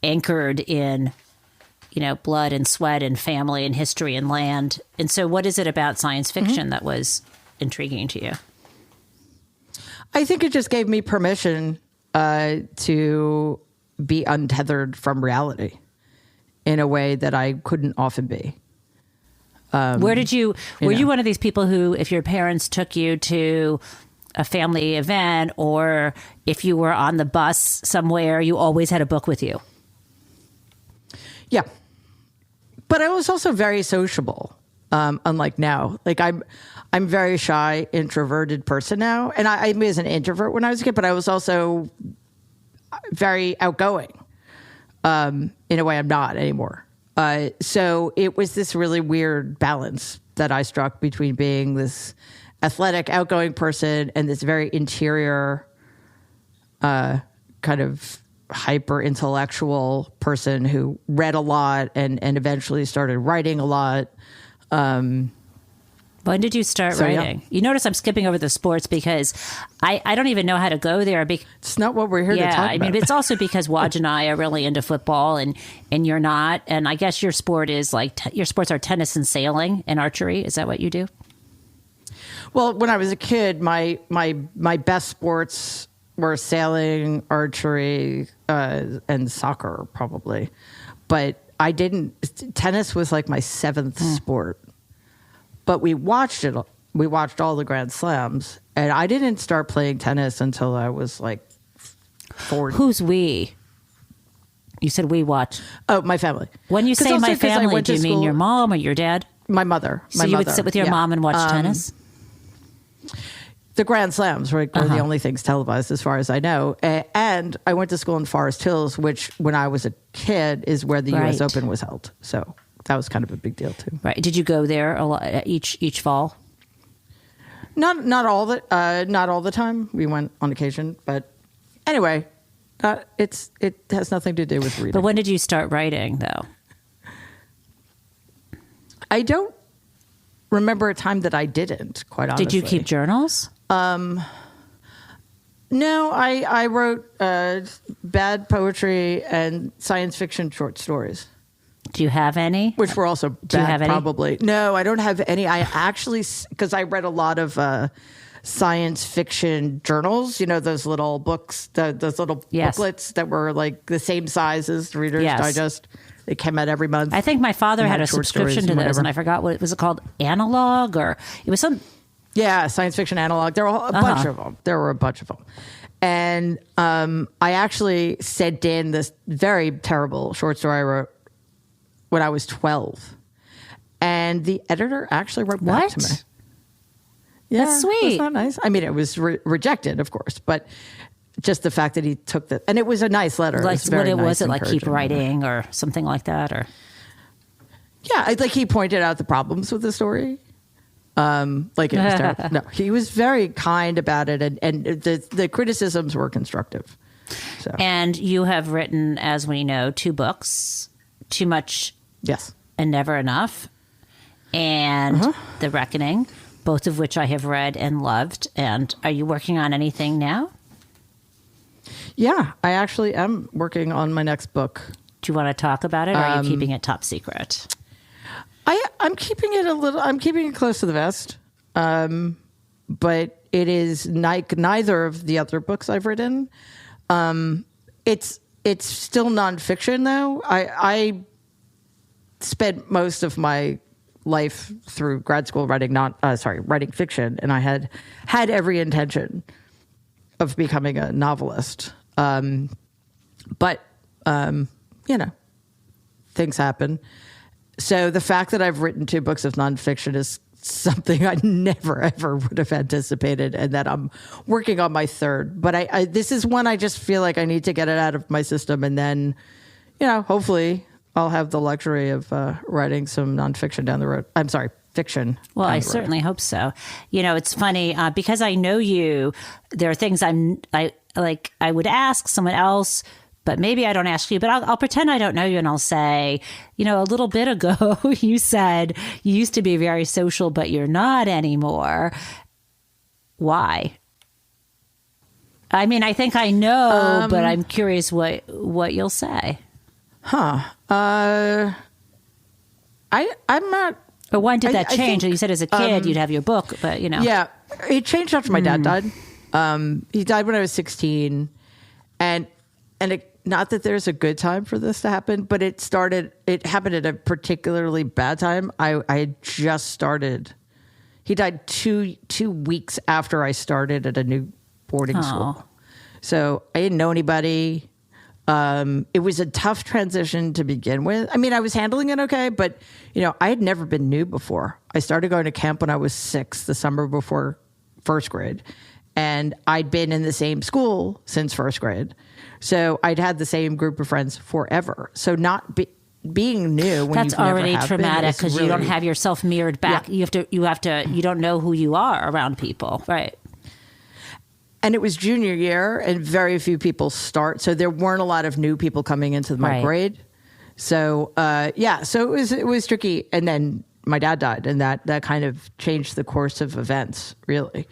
anchored in, blood and sweat and family and history and land. And so, what is it about science fiction that was intriguing to you? I think it just gave me permission to be untethered from reality in a way that I couldn't often be. Were you one of these people who, if your parents took you to a family event, or if you were on the bus somewhere, you always had a book with you? Yeah. But I was also very sociable, unlike now. Like I'm very shy, introverted person now. And I was an introvert when I was a kid, but I was also very outgoing in a way I'm not anymore. So it was this really weird balance that I struck between being this athletic, outgoing person and this very interior kind of hyper intellectual person who read a lot and eventually started writing a lot. When did you start writing? Yeah. You notice I'm skipping over the sports because I don't even know how to go there. It's not what we're here to talk about. I mean, it's also because Waj and I are really into football and you're not. And I guess your sport is your sports are tennis and sailing and archery. Is that what you do? Well, when I was a kid, my best sports were sailing, archery, and soccer, probably. But tennis was like my seventh sport. But we watched it. We watched all the Grand Slams, and I didn't start playing tennis until I was like 40. Who's we? You said we watch. Oh, my family. When you say my family, do you mean your mom or your dad? My mother. So you would sit with your mom and watch tennis? The Grand Slams were the only things televised, as far as I know. And I went to school in Forest Hills, which, when I was a kid, is where the U.S. Open was held. So that was kind of a big deal too. Right? Did you go there a lot, each fall? Not all the time. We went on occasion, but anyway, it has nothing to do with reading. But when did you start writing, though? I don't remember a time that I didn't. Quite honestly, did you keep journals? No, I wrote bad poetry and science fiction short stories. Do you have any? Which were also bad, Do you have any? probably. No, I don't have any. I actually, because I read a lot of science fiction journals, those little books, those little booklets that were like the same size as the Reader's Digest. They came out every month. I think my father had a subscription to those, and I forgot what was it called, Analog, or it was some... Yeah, science fiction analog. There were a bunch of them. And I actually sent in this very terrible short story I wrote when I was 12. And the editor actually wrote back to me. Yeah, that's sweet. That's not nice. I mean, it was rejected, of course, but just the fact that he took that, and it was a nice letter. Like, was it like keep encouraging. writing or something like that, or? Yeah, like he pointed out the problems with the story. Like it was terrible. No, he was very kind about it, and the criticisms were constructive. So. And you have written, as we know, 2 books, Too Much, yes, and Never Enough, and The Reckoning, both of which I have read and loved. And are you working on anything now? Yeah, I actually am working on my next book. Do you want to talk about it, or are you keeping it top secret? I'm keeping it close to the vest. But it is neither of the other books I've written. It's still nonfiction, though. I spent most of my life through grad school writing fiction, and I had every intention of becoming a novelist. But things happen. So the fact that I've written 2 books of nonfiction is something I never, ever would have anticipated, and that I'm working on my 3rd. But this is one I just feel like I need to get it out of my system, and then, hopefully I'll have the luxury of writing some nonfiction down the road. I'm sorry, fiction. Well, I certainly hope so. It's funny because I know you. There are things I would ask someone else, but maybe I don't ask you. But I'll pretend I don't know you, and I'll say, a little bit ago you said you used to be very social, but you're not anymore. Why? I mean, I think I know, but I'm curious what you'll say. I'm not. But when did that change? You said as a kid you'd have your book, but Yeah, it changed after my dad died. He died when I was 16, and not that there's a good time for this to happen, but it happened at a particularly bad time. I had just started. He died two weeks after I started at a new boarding school. So I didn't know anybody. It was a tough transition to begin with. I mean, I was handling it okay, but I had never been new before. I started going to camp when I was 6, the summer before first grade. And I'd been in the same school since first grade. So I'd had the same group of friends forever. So being new when that's already traumatic because you don't have yourself mirrored back. Yeah. You don't know who you are around people. Right. And it was junior year, and very few people start. So there weren't a lot of new people coming into my grade. So, so it was tricky. And then my dad died, and that kind of changed the course of events, really.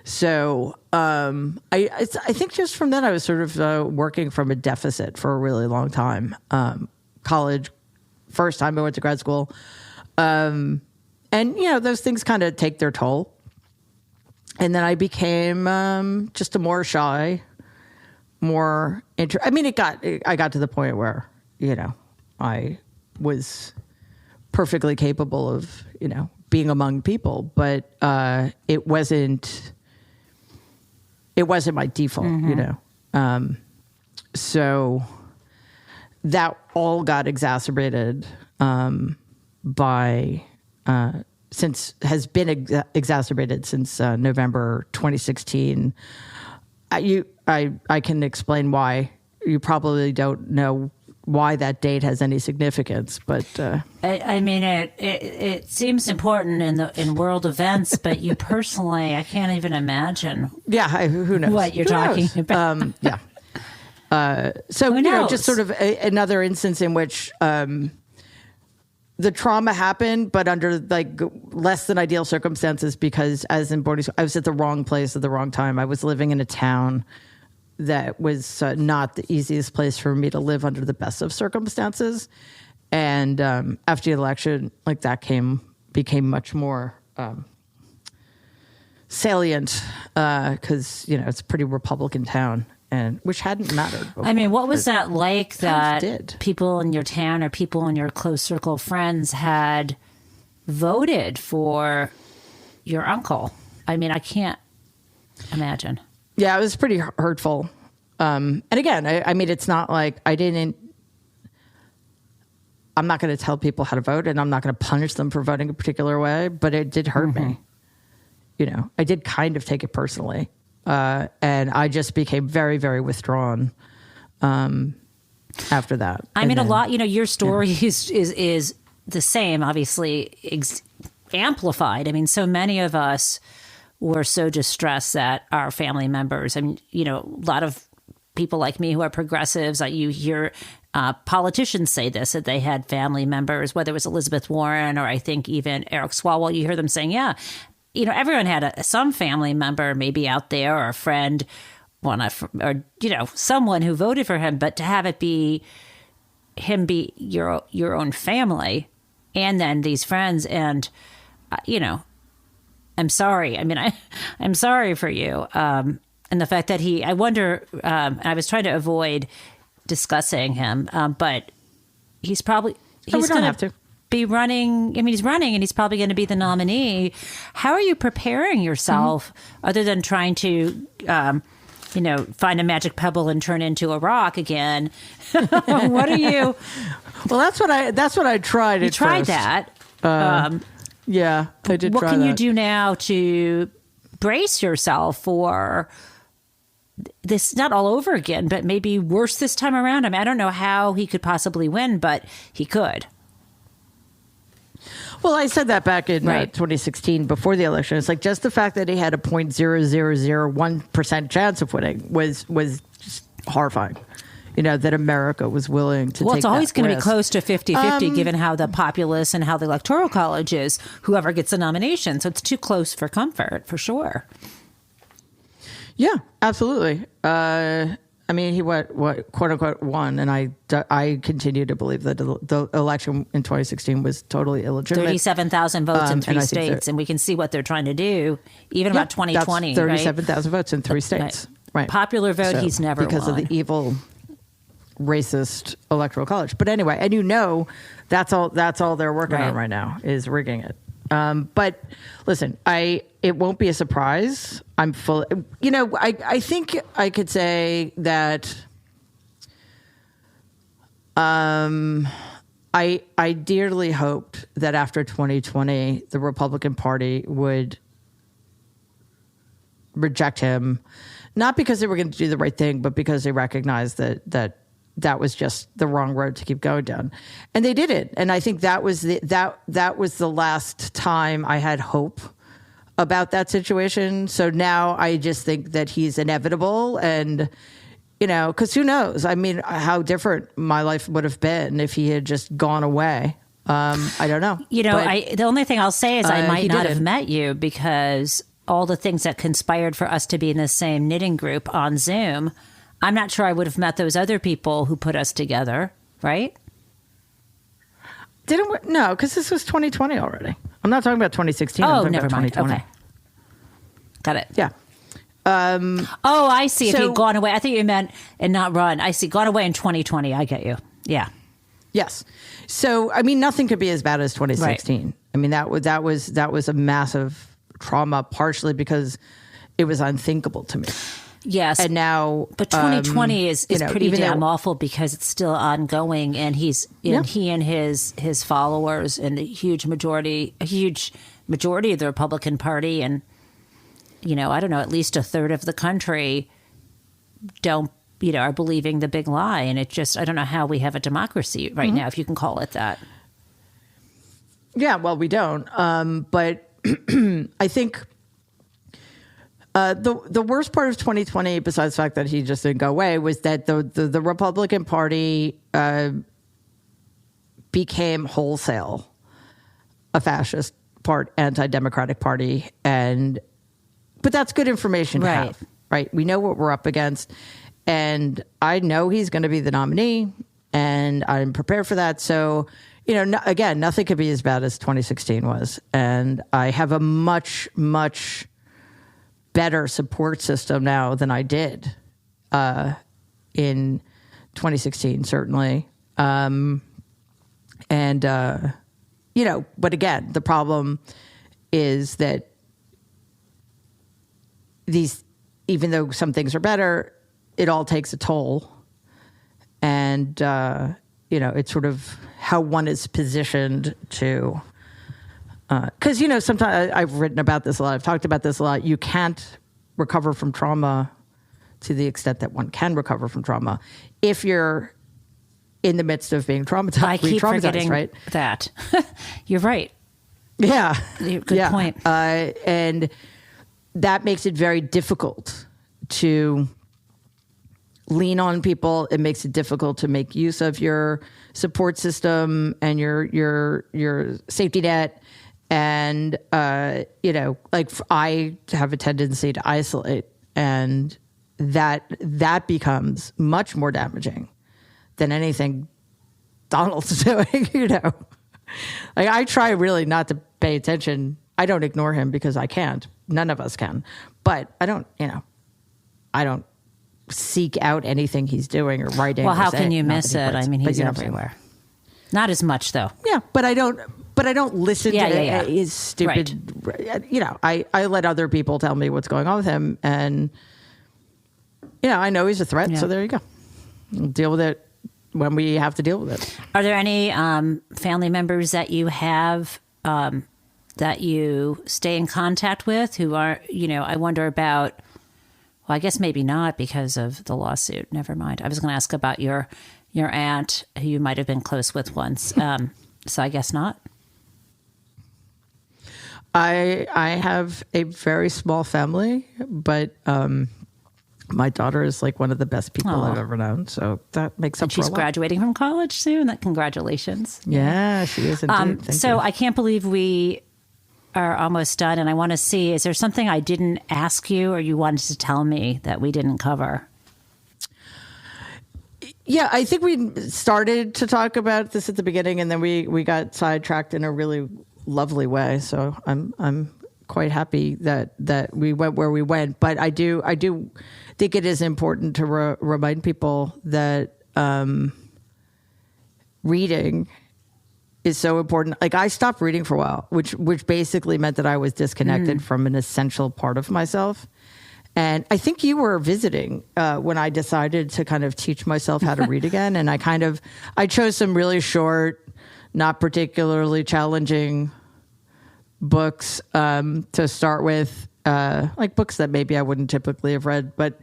So I think just from then I was sort of working from a deficit for a really long time. College, first time I went to grad school. And, those things kind of take their toll. And then I became just a more shy, more I got to the point where, I was perfectly capable of, being among people, but it wasn't my default, so that all got exacerbated exacerbated since November 2016. I can explain why. You probably don't know why that date has any significance, but it seems important in world events, but you personally, I can't even imagine. Yeah, who knows what you're talking about? So just sort of another instance in which the trauma happened, but under less than ideal circumstances, because as in boarding school, I was at the wrong place at the wrong time. I was living in a town that was not the easiest place for me to live under the best of circumstances. And after the election, that became much more salient because, it's a pretty Republican town, and which hadn't mattered before. What was that like that people in your town or people in your close circle of friends had voted for your uncle? I can't imagine. Yeah, it was pretty hurtful. And again, it's not like I'm not going to tell people how to vote, and I'm not going to punish them for voting a particular way, but it did hurt me. I did kind of take it personally. And I just became very, very withdrawn after that. A lot, your story is the same, obviously amplified. So many of us were so distressed that our family members, a lot of people like me who are progressives, you hear politicians say this, that they had family members, whether it was Elizabeth Warren or I think even Eric Swalwell, you hear them saying, everyone had some family member maybe out there or a friend, someone who voted for him, but to have it be him be your own family and then these friends and, I'm sorry. I'm sorry for you. And the fact that I wonder, I was trying to avoid discussing him, but he's probably, we don't have to. Be running. He's running and he's probably going to be the nominee. How are you preparing yourself other than trying to, find a magic pebble and turn into a rock again? What are you? Well, that's what I tried. You tried first. that. Yeah, I did. What can you do now to brace yourself for this? Not all over again, but maybe worse this time around. I don't know how he could possibly win, but he could. Well, I said that back in 2016 before the election. It's just the fact that he had a 0.0001% chance of winning was just horrifying. That America was willing to take that risk. Well, it's always going to be close to 50-50 given how the populace and how the Electoral College is, whoever gets the nomination. So it's too close for comfort, for sure. Yeah, absolutely. He what quote unquote won, and I continue to believe that the election in 2016 was totally illegitimate. 37,000 votes in 3 states, and we can see what they're trying to do, even about 2020. 37,000 votes in 3 states. Right. Popular vote, he's never because won. Of the evil, racist Electoral College. But anyway, and that's all they're working on right now is rigging it. But listen, it won't be a surprise. I'm full. I think I could say that. I dearly hoped that after 2020, the Republican Party would reject him, not because they were going to do the right thing, but because they recognized that was just the wrong road to keep going down, and they did it. And I think that was the last time I had hope about that situation. So now I just think that he's inevitable, and because who knows? I mean, how different my life would have been if he had just gone away. I don't know. The only thing I'll say is I might not have didn't. met you because all the things that conspired for us to be in the same knitting group on Zoom, I'm not sure I would have met those other people who put us together, right? Didn't we? No, because this was 2020 already. I'm not talking about 2016. I'm Oh, talking never about mind. 2020. Okay. Got it. Yeah. Oh, I see. If So- you'd gone away, I think you meant and not run. I see. Gone away in 2020. I get you. Yeah. Yes. So, I mean, nothing could be as bad as 2016. Right. I mean, that was a massive trauma, partially because it was unthinkable to me. Yes. And now, But 2020 is pretty even damn though- awful because it's still ongoing, and he and his followers and a huge majority of the Republican Party, and I don't know, at least a third of the country don't are believing the big lie, and it just I don't know how we have a democracy right now, if you can call it that. Yeah, well, we don't. But I think the worst part of 2020, besides the fact that he just didn't go away, was that the Republican Party became wholesale a fascist anti-democratic party, but that's good information to Right. have, right? We know what we're up against, and I know he's going to be the nominee, and I'm prepared for that. So, again, nothing could be as bad as 2016 was, and I have a much, much better support system now than I did in 2016, certainly. But again, the problem is that even though some things are better, it all takes a toll. And, it's sort of how one is positioned to, because, sometimes I've written about this a lot. I've talked about this a lot. You can't recover from trauma to the extent that one can recover from trauma if you're in the midst of being traumatized. I keep forgetting right? that. You're right. Yeah. Good point. And that makes it very difficult to lean on people. It makes it difficult to make use of your support system and your safety net. And, I have a tendency to isolate, and that becomes much more damaging than anything Donald's doing, I try really not to pay attention. I don't ignore him because I can't. None of us can. But I don't seek out anything he's doing or writing. Well, or how saying. can you Not miss that he it? writes, I mean, but he's you know what I'm saying. everywhere. Not as much, though. Yeah, but I don't listen Yeah, to yeah. his stupid. Right. I let other people tell me what's going on with him, and I know he's a threat. Yeah. So there you go. We'll deal with it when we have to deal with it. Are there any family members that you have that you stay in contact with who are, I wonder about, well, I guess maybe not because of the lawsuit. Never mind. I was going to ask about your aunt who you might have been close with once. So I guess not. I have a very small family, but my daughter is like one of the best people Aw. I've ever known. So that makes up And for a she's lot. graduating from college soon. Congratulations. Yeah, she is indeed. Thank So you. I can't believe we are almost done, and I want to see, is there something I didn't ask you or you wanted to tell me that we didn't cover? Yeah, I think we started to talk about this at the beginning, and then we got sidetracked in a really lovely way. So I'm quite happy that we went where we went. But I do think it is important to remind people that reading is so important. Like, I stopped reading for a while, which basically meant that I was disconnected from an essential part of myself. And I think you were visiting when I decided to kind of teach myself how to read again. And I chose some really short, not particularly challenging books to start with, like books that maybe I wouldn't typically have read. But,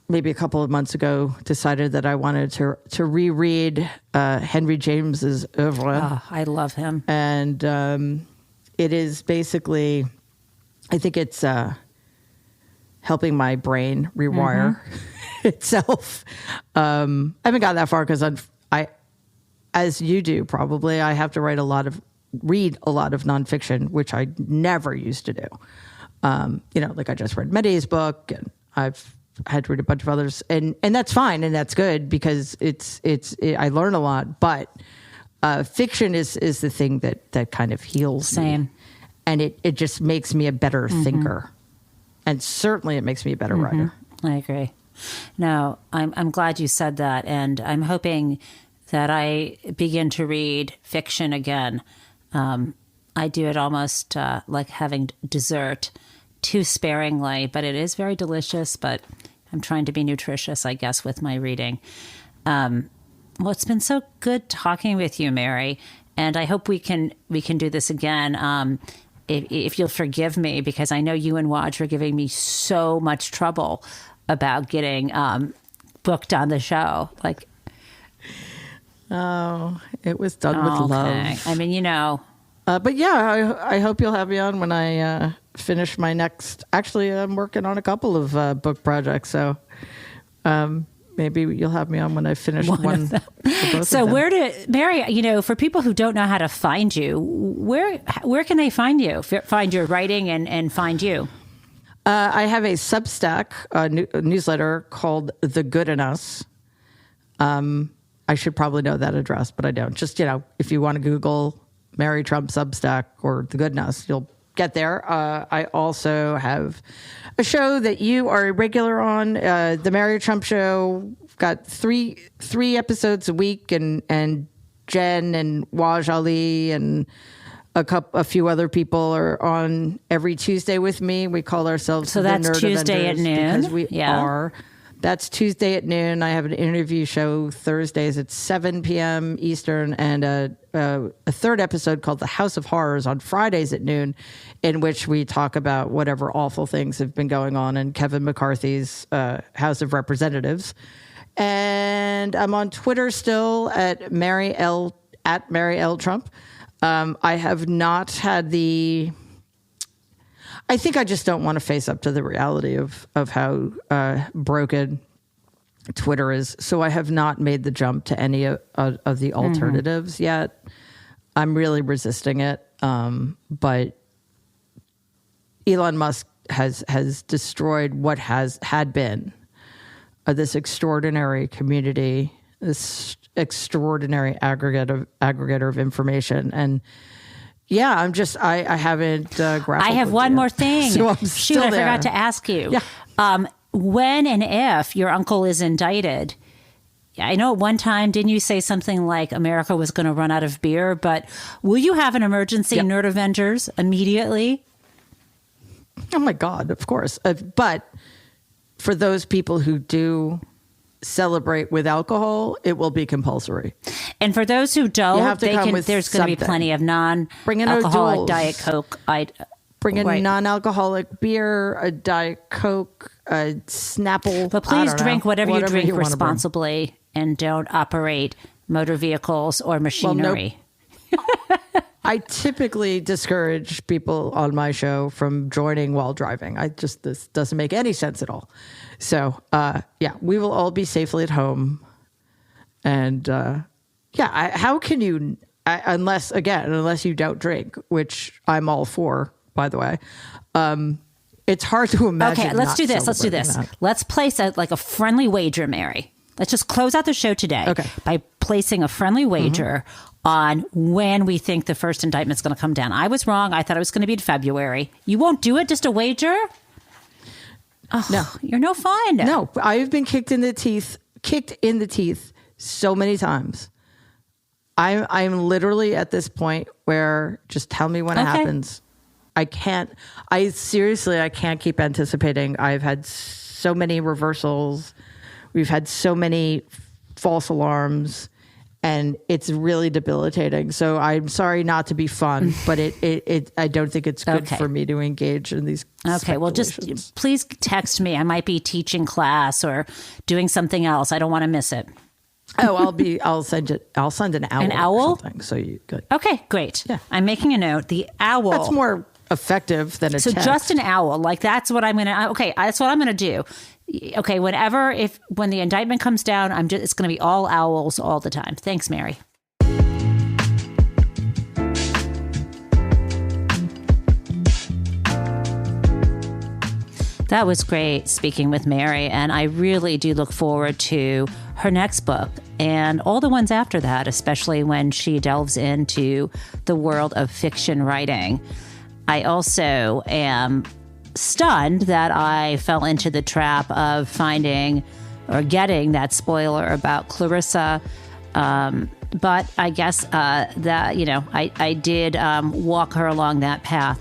maybe a couple of months ago, decided that I wanted to reread Henry James's oeuvre. Oh, I love him. And it is basically, I think it's helping my brain rewire itself. I haven't got that far because I, as you do probably, I have to read a lot of nonfiction, which I never used to do. Like I just read Medi's book, and I've had to read a bunch of others, and that's fine, and that's good because I learn a lot. But fiction is the thing that kind of heals me, and it just makes me a better thinker, and certainly it makes me a better writer. I agree. No, I'm glad you said that, and I'm hoping that I begin to read fiction again. I do it almost like having dessert, too sparingly, but it is very delicious. But I'm trying to be nutritious, I guess, with my reading. Well, it's been so good talking with you, Mary, and I hope we can do this again. If you'll forgive me, because I know you and Waj are giving me so much trouble about getting booked on the show. Like, oh, it was done with love. I mean, but yeah, I hope you'll have me on when I finish my next. Actually, I'm working on a couple of book projects, so maybe you'll have me on when I finish one. So Mary? For people who don't know how to find you, where can they find you? Find your writing and find you. I have a Substack newsletter called The Good in Us. I should probably know that address, but I don't. Just, if you want to Google Mary Trump Substack or The Good in Us, you'll get there. I also have a show that you are a regular on, The Mary Trump Show. Got three episodes a week, and Jen and Waj Ali and a few other people are on every Tuesday with me. We call ourselves So that's the Nerd Tuesday Avengers at noon? because we are. That's Tuesday at noon. I have an interview show Thursdays at 7 p.m. Eastern, and a third episode called The House of Horrors on Fridays at noon, in which we talk about whatever awful things have been going on in Kevin McCarthy's House of Representatives. And I'm on Twitter still at Mary L. Trump. I have not had I think I just don't want to face up to the reality of how broken Twitter is. So I have not made the jump to any of the alternatives yet. I'm really resisting it. But Elon Musk has destroyed what had been this extraordinary community, this extraordinary aggregator of information. And yeah, I haven't grappled. I have one more thing. So I'm Shoot, I forgot to ask you. Yeah. When and if your uncle is indicted, I know at one time, didn't you say something like America was going to run out of beer, but will you have an emergency Nerd Avengers immediately? Oh my God, of course. But for those people who do celebrate with alcohol, it will be compulsory. And for those who don't, there's going to be plenty of non-alcoholic Diet Coke. Bring in non-alcoholic beer, a Diet Coke, a Snapple. But please drink whatever you drink responsibly, and don't operate motor vehicles or machinery. Well, nope. I typically discourage people on my show from joining while driving. This doesn't make any sense at all. So, we will all be safely at home. And, how can you, unless you don't drink, which I'm all for, by the way, it's hard to imagine. Okay, let's do this. That. Let's place a friendly wager, Mary. Let's just close out the show today by placing a friendly wager on when we think the first indictment's going to come down. I was wrong. I thought it was going to be in February. You won't do it? Just a wager? Oh, no. You're no fun. No, I've been kicked in the teeth so many times. I'm literally at this point where just tell me when it happens. I can't keep anticipating. I've had so many reversals. We've had so many false alarms, and it's really debilitating. So I'm sorry not to be fun, but I don't think it's good for me to engage in these. Okay, well, just please text me. I might be teaching class or doing something else. I don't want to miss it. Oh, I'll send an owl. An owl? Or something, so you good. Okay, great. Yeah. I'm making a note. The owl. That's more effective than a So text. just an owl. Like that's what I'm going to, okay, that's what I'm going to do. Okay, when the indictment comes down, it's going to be all owls all the time. Thanks, Mary. That was great speaking with Mary, and I really do look forward to her next book and all the ones after that, especially when she delves into the world of fiction writing. I also am stunned that I fell into the trap of finding or getting that spoiler about Clarissa. But I guess I did walk her along that path.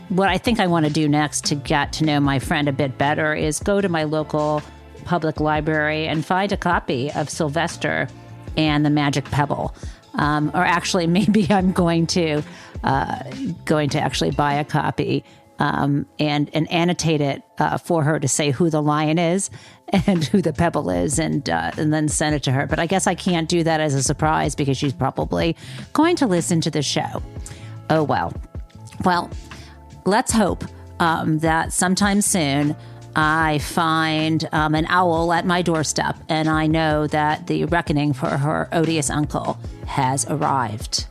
What I think I want to do next to get to know my friend a bit better is go to my local public library and find a copy of Sylvester and the Magic Pebble. Or actually, maybe I'm going to actually buy a copy and annotate it for her to say who the lion is and who the pebble is, and then send it to her. But I guess I can't do that as a surprise because she's probably going to listen to the show. Oh, well. Well, let's hope that sometime soon I find an owl at my doorstep and I know that the reckoning for her odious uncle has arrived.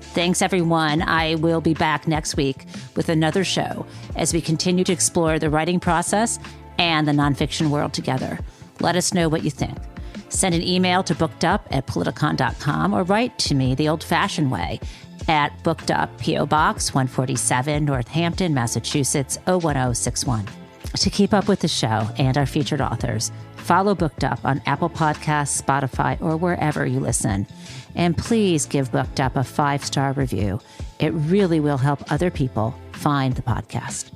Thanks, everyone. I will be back next week with another show as we continue to explore the writing process and the nonfiction world together. Let us know what you think. Send an email to bookedup@politicon.com or write to me the old-fashioned way at Bookedup, P.O. Box 147, Northampton, Massachusetts 01061. To keep up with the show and our featured authors, follow Bookedup on Apple Podcasts, Spotify, or wherever you listen. And please give Bookedup a 5-star review. It really will help other people find the podcast.